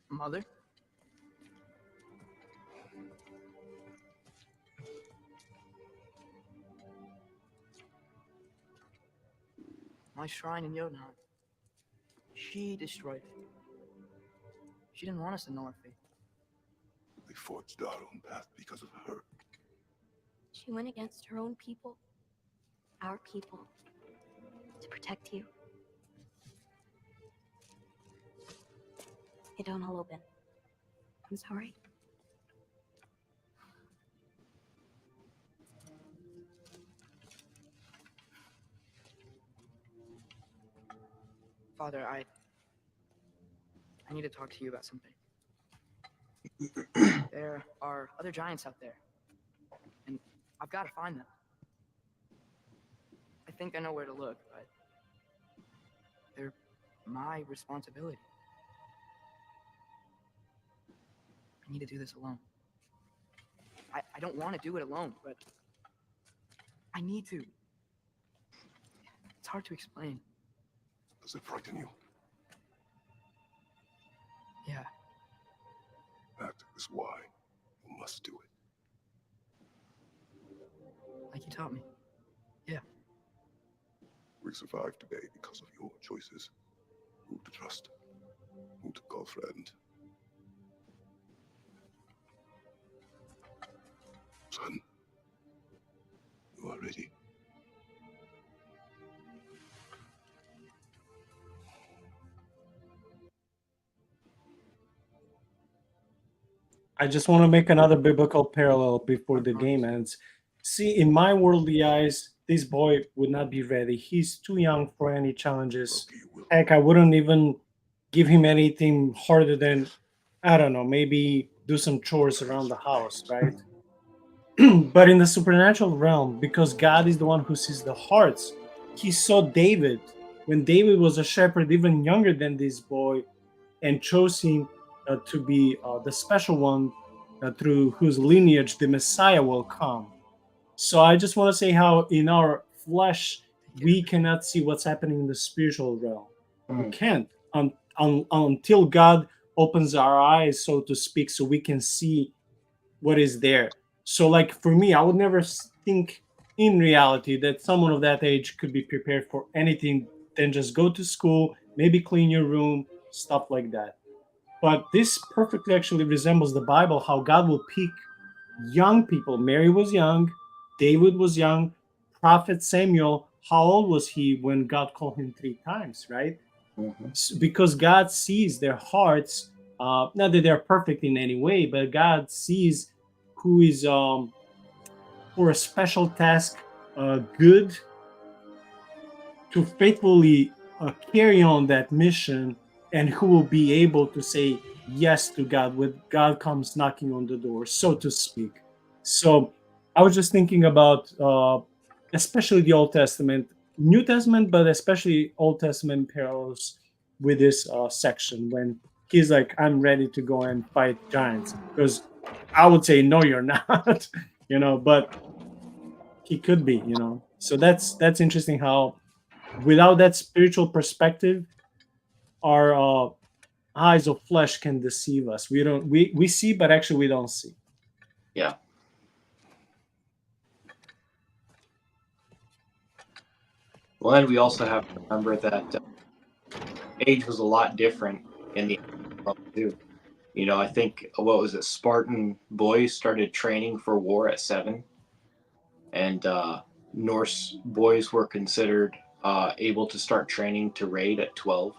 Mother? My shrine in Jotunheim. She destroyed it. She didn't want us to know our fate. We forged our own path because of her. She went against her own people. our people, to protect you. It don't all open. I'm sorry. Father, I need to talk to you about something. There are other giants out there, and I've got to find them. I think I know where to look, but they're my responsibility. I need to do this alone. I don't want to do it alone, but I need to. It's hard to explain. Does it frighten you? Yeah. That is why you must do it. Like you taught me. Yeah. We survived today because of your choices. Who to trust, who to call friend. Son, you are ready. I just want to make another biblical parallel before the game ends. See, in my worldly eyes, this boy would not be ready. He's too young for any challenges. Heck, I wouldn't even give him anything harder than, I don't know, maybe do some chores around the house, right? But in the supernatural realm, because God is the one who sees the hearts, he saw David when David was a shepherd, even younger than this boy, and chose him to be the special one through whose lineage the Messiah will come. So I just want to say how in our flesh we cannot see what's happening in the spiritual realm. We can't until God opens our eyes, so to speak, so we can see what is there. So, like for me, I would never think in reality that someone of that age could be prepared for anything than just go to school, maybe clean your room, stuff like that. But this perfectly actually resembles the Bible, how God will pick young people. Mary was young, David was young, Prophet Samuel, how old was he when God called him 3 times, right? Because God sees their hearts, not that they're perfect in any way, but God sees who is for a special task good to faithfully carry on that mission, and who will be able to say yes to God when God comes knocking on the door, so to speak. So I was just thinking about especially the Old Testament, New Testament, but especially Old Testament parallels with this section when he's like, I'm ready to go and fight giants. Because I would say, no, you're not, but he could be, So that's interesting how without that spiritual perspective, our eyes of flesh can deceive us. We see, but actually we don't see. Yeah. Well, and we also have to remember that age was a lot different in the world too. I think what was it? Spartan boys started training for war at 7, and Norse boys were considered able to start training to raid at 12.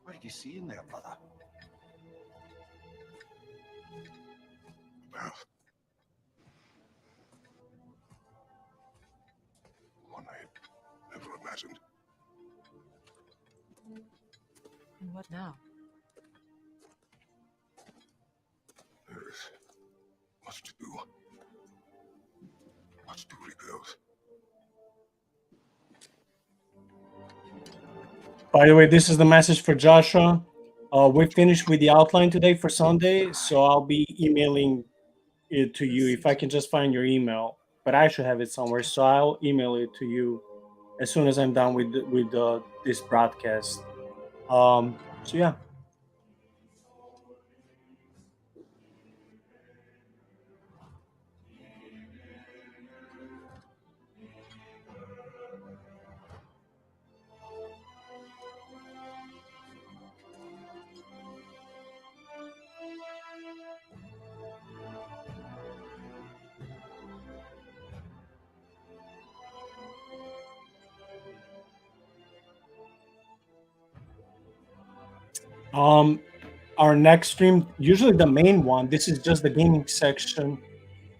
What did you see in there, brother? Path. One I had never imagined. And what now? There is much to do. Much to rebuild. By the way, this is the message for Joshua. We finished with the outline today for Sunday, so I'll be emailing it to you if I can just find your email. but I should have it somewhere. So I'll email it to you as soon as I'm done with this broadcast. So yeah. Um, our next stream, usually the main one, this is just the gaming section,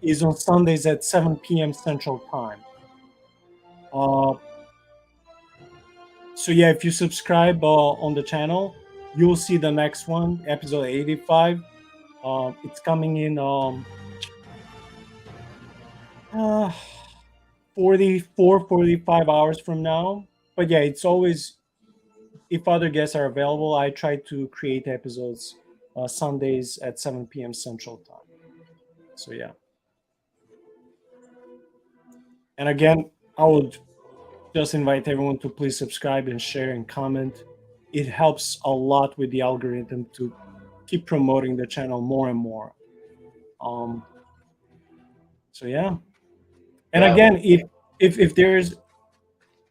is on Sundays at 7 p.m. Central Time. So yeah, if you subscribe on the channel, you'll see the next one, episode 85. It's coming in 45 hours from now. But yeah, it's always, if other guests are available, I try to create episodes Sundays at 7 p.m. Central Time. So yeah. And again, I would just invite everyone to please subscribe and share and comment. It helps a lot with the algorithm to keep promoting the channel more and more. So yeah. And Yeah. again, if there's,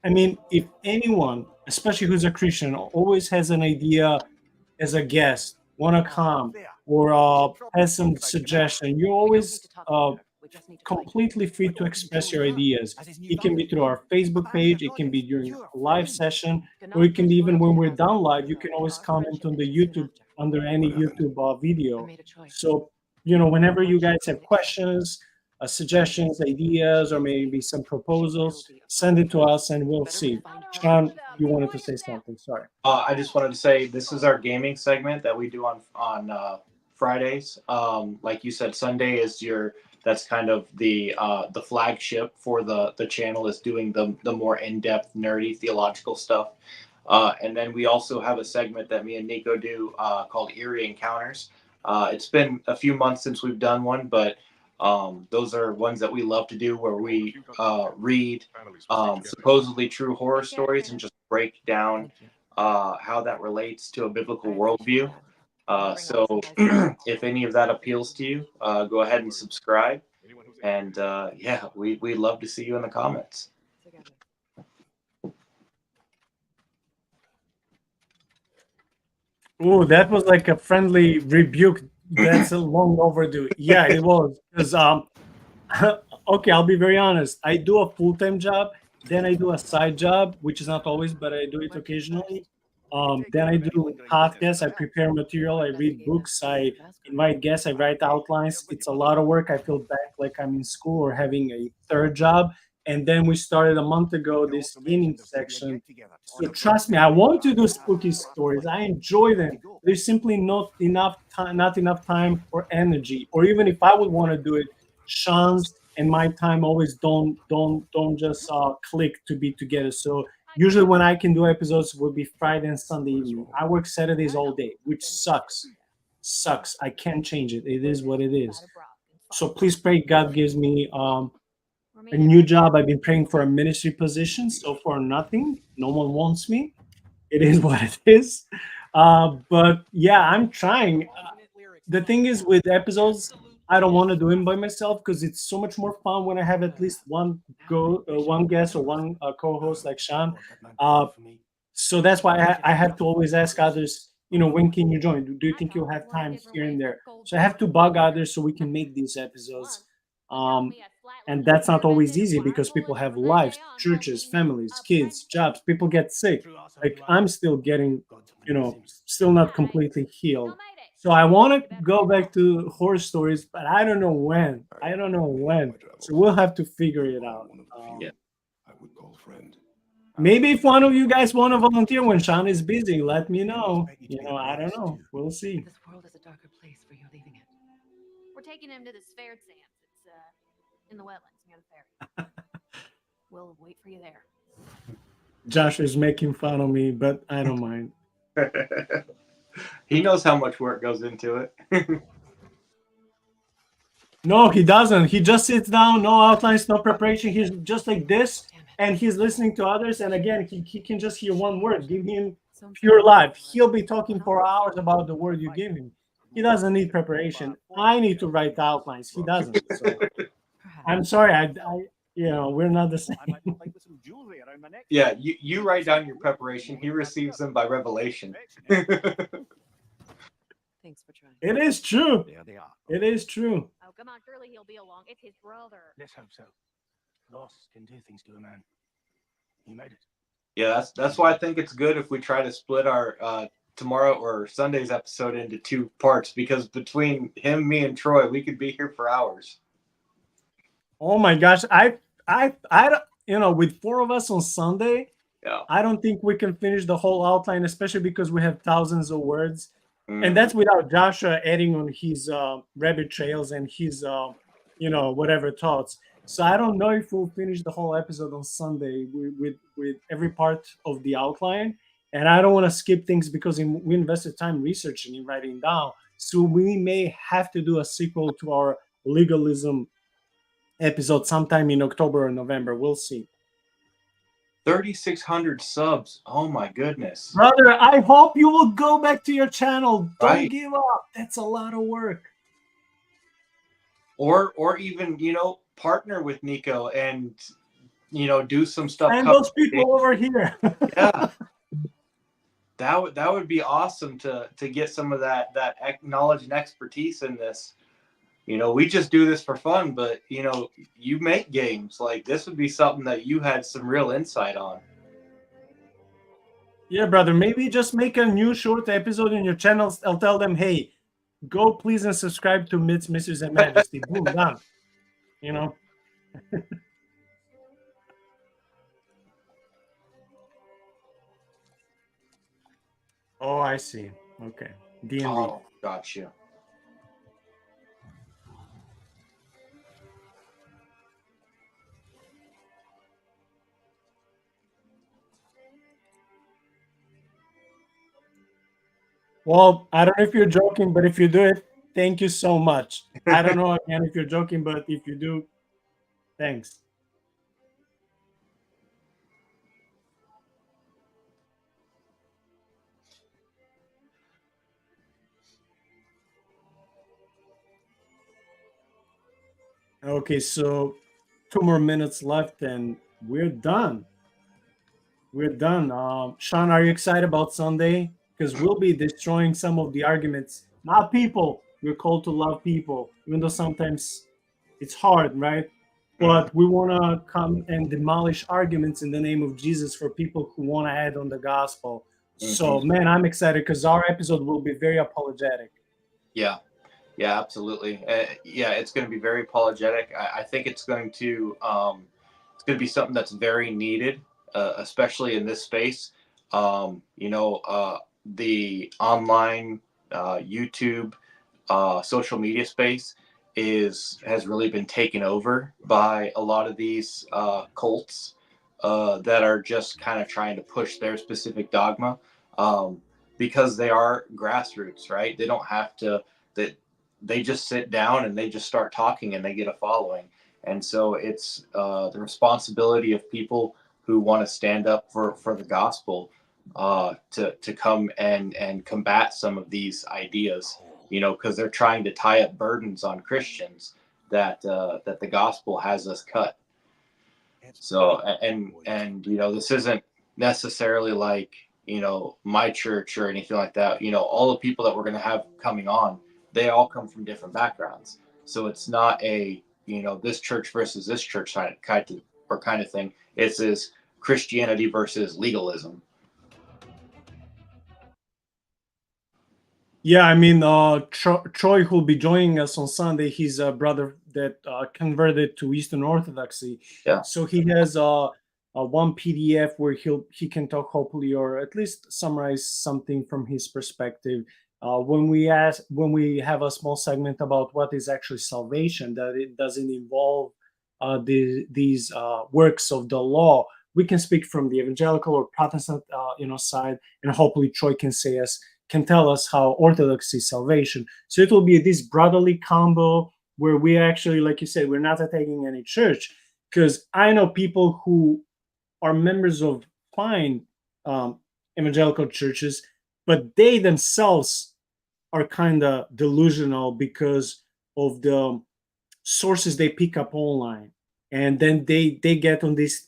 I mean, if anyone, especially who's a Christian, always has an idea as a guest, want to come or has some suggestion, you're always completely free to express your ideas. It can be through our Facebook page, it can be during a live session, or it can be even when we're done live. You can always comment on the YouTube under any YouTube video. So, whenever you guys have questions, suggestions, ideas, or maybe some proposals, send it to us and we'll see. Shaun, you wanted to say something? Sorry. I just wanted to say this is our gaming segment that we do on Fridays. Like you said, Sunday is that's kind of the flagship for the channel, is doing the more in-depth nerdy theological stuff. And then we also have a segment that me and Nico do called Eerie Encounters. It's been a few months since we've done one, but those are ones that we love to do, where we read supposedly true horror stories and just break down how that relates to a biblical worldview. So if any of that appeals to you, go ahead and subscribe. And yeah, we'd love to see you in the comments. Oh, that was like a friendly rebuke. That's a long overdue. Yeah, it was. Because okay, I'll be very honest. I do a full-time job, then I do a side job, which is not always, but I do it occasionally. Then I do podcasts. I prepare material. I read books. I invite guests. I write outlines. It's a lot of work. I feel back like I'm in school or having a third job. And then we started a month ago this gaming section. So trust me, I want to do spooky stories. I enjoy them. There's simply not enough time or energy. Or even if I would want to do it, Shaun's and my time always don't just click to be together. So usually when I can do episodes will be Friday and Sunday evening. I work Saturdays all day, which sucks. I can't change it. It is what it is. So please pray God gives me a new job. I've been praying for a ministry position. So far, nothing. No one wants me. It is what it is. But yeah, I'm trying. The thing is, with episodes, I don't want to do them by myself because it's so much more fun when I have at least one guest or one co-host like Shaun. So that's why I have to always ask others, when can you join? Do you think you'll have time here and there? So I have to bug others so we can make these episodes. And that's not always easy because people have lives, churches, families, kids, jobs. People get sick. Like I'm still getting, still not completely healed. So I want to go back to horror stories, but I don't know when. So we'll have to figure it out. Yeah. I would call friend. Maybe if one of you guys want to volunteer when Shaun is busy, let me know. I don't know. We'll see. This world is a darker place for you leaving it. We're taking him to the Sfared Sands. It's in the wetlands near the ferry. We'll wait for you there. Josh is making fun of me, but I don't mind. He knows how much work goes into it. No, he doesn't. He just sits down, no outlines, no preparation. He's just like this, and he's listening to others. And again, he can just hear one word. Give him pure life. He'll be talking for hours about the word you give him. He doesn't need preparation. I need to write outlines. He doesn't. So I'm sorry. We're not the same. Yeah, you write down your preparation. He receives them by revelation. Thanks for trying. It is true. There they are. It is true. Oh, come on, surely he'll be along. It's his brother. Let's hope so. Loss can do things to a man. He made it. Yeah, that's why I think it's good if we try to split our tomorrow or Sunday's episode into 2 parts, because between him, me, and Troy, we could be here for hours. Oh my gosh, I with 4 of us on Sunday, yeah, I don't think we can finish the whole outline, especially because we have thousands of words, and that's Mm-hmm. without Joshua adding on his rabbit trails and his whatever thoughts. So I don't know if we'll finish the whole episode on Sunday with every part of the outline, and I don't want to skip things because we invested time researching and writing down. So we may have to do a sequel to our legalism episode sometime in October or November. We'll see. 3,600 subs. Oh my goodness. Brother, I hope you will go back to your channel. Don't Right. give up. That's a lot of work. Or even, partner with Nico and, do some stuff. And those people over here. Yeah. That would be awesome to get some of that knowledge and expertise in this. We just do this for fun, but you make games. Like, this would be something that you had some real insight on. Yeah, brother. Maybe just make a new short episode in your channel. I'll tell them, hey, go please and subscribe to Myths, Mysteries, and Majesty. Boom, done. Oh, I see. Okay. D&D. Oh, gotcha. Well, I don't know if you're joking, but if you do it, thank you so much. I don't know again if you're joking, but if you do, thanks. Okay, so 2 more minutes left and we're done. We're done. Shaun, are you excited about Sunday? Because we'll be destroying some of the arguments. Not people. We're called to love people, even though sometimes it's hard, right? But we want to come and demolish arguments in the name of Jesus for people who want to add on the gospel. So, man, I'm excited because our episode will be very apologetic. Yeah, absolutely. It's going to be very apologetic. I think it's going to be something that's very needed, especially in this space. The online YouTube social media space has really been taken over by a lot of these cults that are just kind of trying to push their specific dogma, because they are grassroots, right? They don't have to. They just sit down and they just start talking and they get a following. And so it's the responsibility of people who want to stand up for the gospel to come and combat some of these ideas, because they're trying to tie up burdens on Christians that the gospel has us cut. So, and this isn't necessarily like, my church or anything like that. All the people that we're going to have coming on, they all come from different backgrounds. So it's not a, this church versus this church kind of thing. It's this Christianity versus legalism. Yeah, I mean, Troy, who'll be joining us on Sunday, he's a brother that converted to Eastern Orthodoxy. Yeah. So he has one PDF where he can talk, hopefully, or at least summarize something from his perspective. When we have a small segment about what is actually salvation, that it doesn't involve these works of the law, we can speak from the evangelical or Protestant side, and hopefully Troy can tell us how Orthodox is salvation. So it will be this brotherly combo. where we actually, like you said, we're not attacking any church, because I know people who are members of fine evangelical churches, but they themselves are kind of delusional because of the sources they pick up online, and then they get on this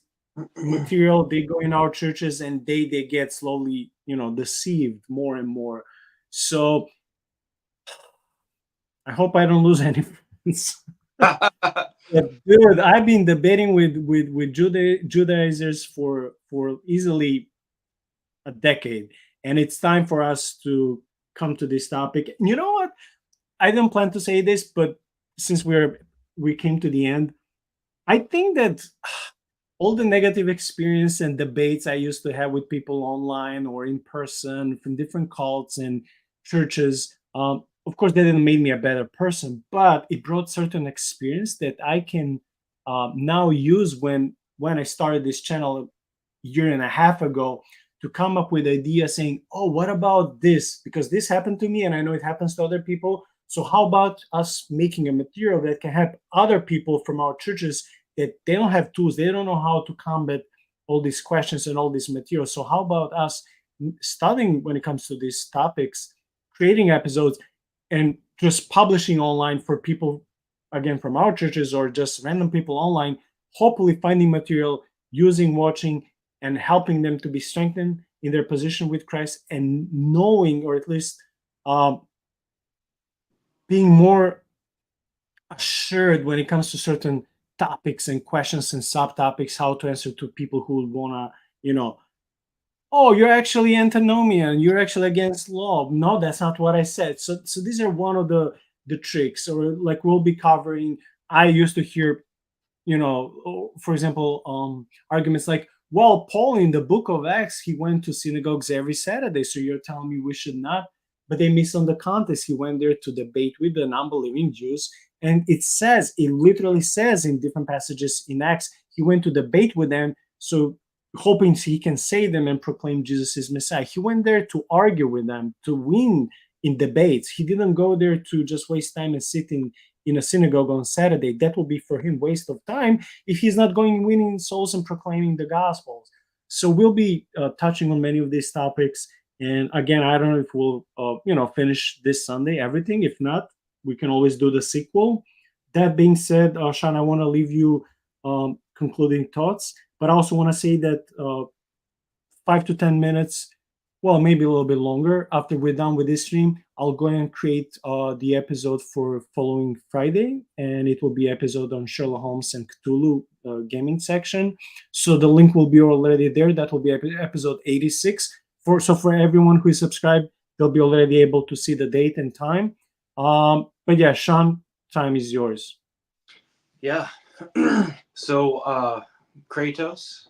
material, they go in our churches, and they get slowly, deceived more and more. So I hope I don't lose any friends. But dude, I've been debating with Judaizers for easily a decade, and it's time for us to come to this topic. You know what? I didn't plan to say this, but since we came to the end, I think that all the negative experience and debates I used to have with people online or in person from different cults and churches, of course, that didn't make me a better person, but it brought certain experience that I can now use when I started this channel a year and a half ago, to come up with ideas saying, "Oh, what about this? Because this happened to me, and I know it happens to other people. So how about us making a material that can help other people from our churches that they don't have tools, they don't know how to combat all these questions and all these materials. So how about us studying when it comes to these topics, creating episodes, and just publishing online for people, again, from our churches or just random people online, hopefully finding material, using, watching, and helping them to be strengthened in their position with Christ, and knowing, or at least being more assured when it comes to certain topics and questions and subtopics, how to answer to people who wanna, oh, you're actually antinomian, you're actually against law. No, that's not what I said. So these are one of the tricks, or like we'll be covering. I used to hear, for example, arguments like, well, Paul in the book of Acts, he went to synagogues every Saturday, so you're telling me we should not? But they missed on the context. He went there to debate with the non-believing Jews, and it literally says in different passages in Acts, he went to debate with them, so hoping he can save them and proclaim Jesus as Messiah. He went there to argue with them, to win in debates. He didn't go there to just waste time and sit in a synagogue on Saturday. That will be for him waste of time if he's not going winning souls and proclaiming the gospels. So we'll be touching on many of these topics. And again, I don't know if we'll finish this Sunday everything. If not, we can always do the sequel. That being said, Shaun, I want to leave you concluding thoughts, but I also want to say that 5 to 10 minutes, well, maybe a little bit longer, after we're done with this stream, I'll go and create the episode for following Friday, and it will be episode on Sherlock Holmes and Cthulhu gaming section. So the link will be already there. That will be episode 86. So for everyone who is subscribed, they'll be already able to see the date and time. But yeah, Shaun, time is yours. Yeah. So Kratos,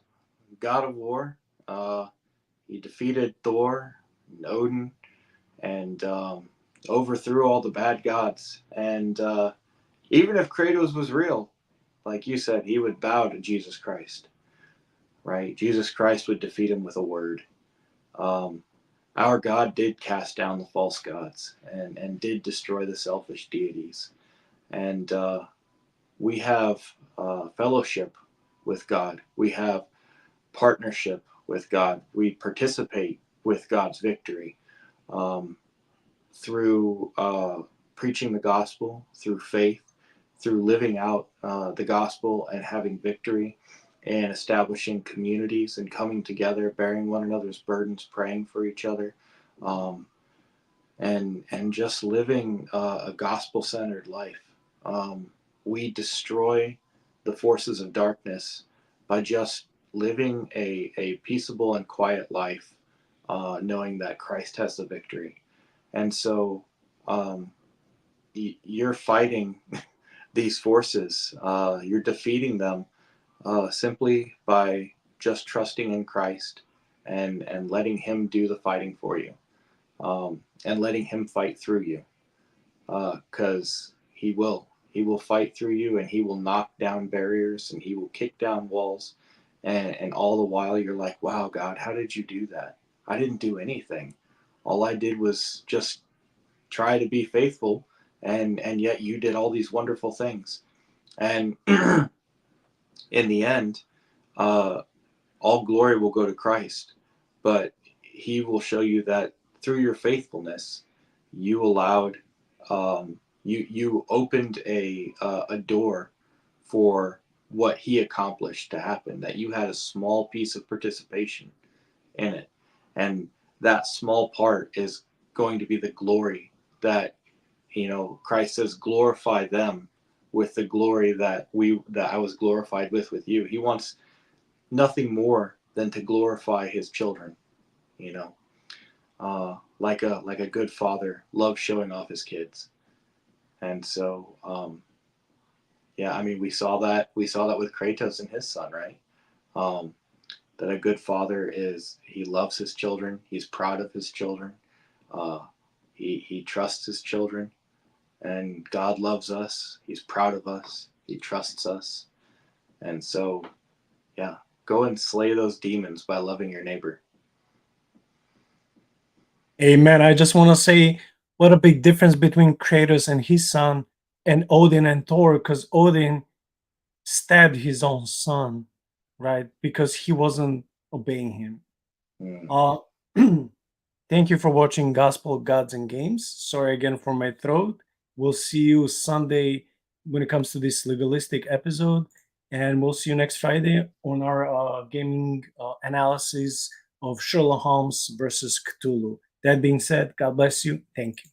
god of war, he defeated Thor and Odin, and overthrew all the bad gods. And even if Kratos was real, like you said, he would bow to Jesus Christ, right? Jesus Christ would defeat him with a word. Our God did cast down the false gods and did destroy the selfish deities. And we have fellowship with God. We have partnership with God. We participate with God's victory through preaching the gospel, through faith, through living out the gospel and having victory, and establishing communities and coming together, bearing one another's burdens, praying for each other, and just living a gospel-centered life. We destroy the forces of darkness by just living a peaceable and quiet life, knowing that Christ has the victory. And so you're fighting these forces. You're defeating them simply by just trusting in Christ and letting him do the fighting for you, and letting him fight through you, because he will fight through you, and he will knock down barriers, and he will kick down walls, and all the while you're like, wow, God, how did you do that? I didn't do anything. All I did was just try to be faithful and yet you did all these wonderful things. And in the end, all glory will go to Christ, but he will show you that through your faithfulness, you allowed, you opened a door for what he accomplished to happen, that you had a small piece of participation in it. And that small part is going to be the glory that, Christ says, glorify them with the glory that I was glorified with you. He wants nothing more than to glorify his children, like a good father loves showing off his kids. And so, yeah, I mean, we saw that with Kratos and his son, right? That a good father he loves his children. He's proud of his children. He trusts his children, and God loves us. He's proud of us. He trusts us. And so, yeah, go and slay those demons by loving your neighbor. Amen. I just want to say what a big difference between Kratos and his son and Odin and Thor, because Odin stabbed his own son, right? Because he wasn't obeying him. Thank you for watching Gospel, Gods, and Games. Sorry again for my throat. We'll see you Sunday when it comes to this legalistic episode. And we'll see you next Friday on our gaming analysis of Sherlock Holmes versus Cthulhu. That being said, God bless you. Thank you.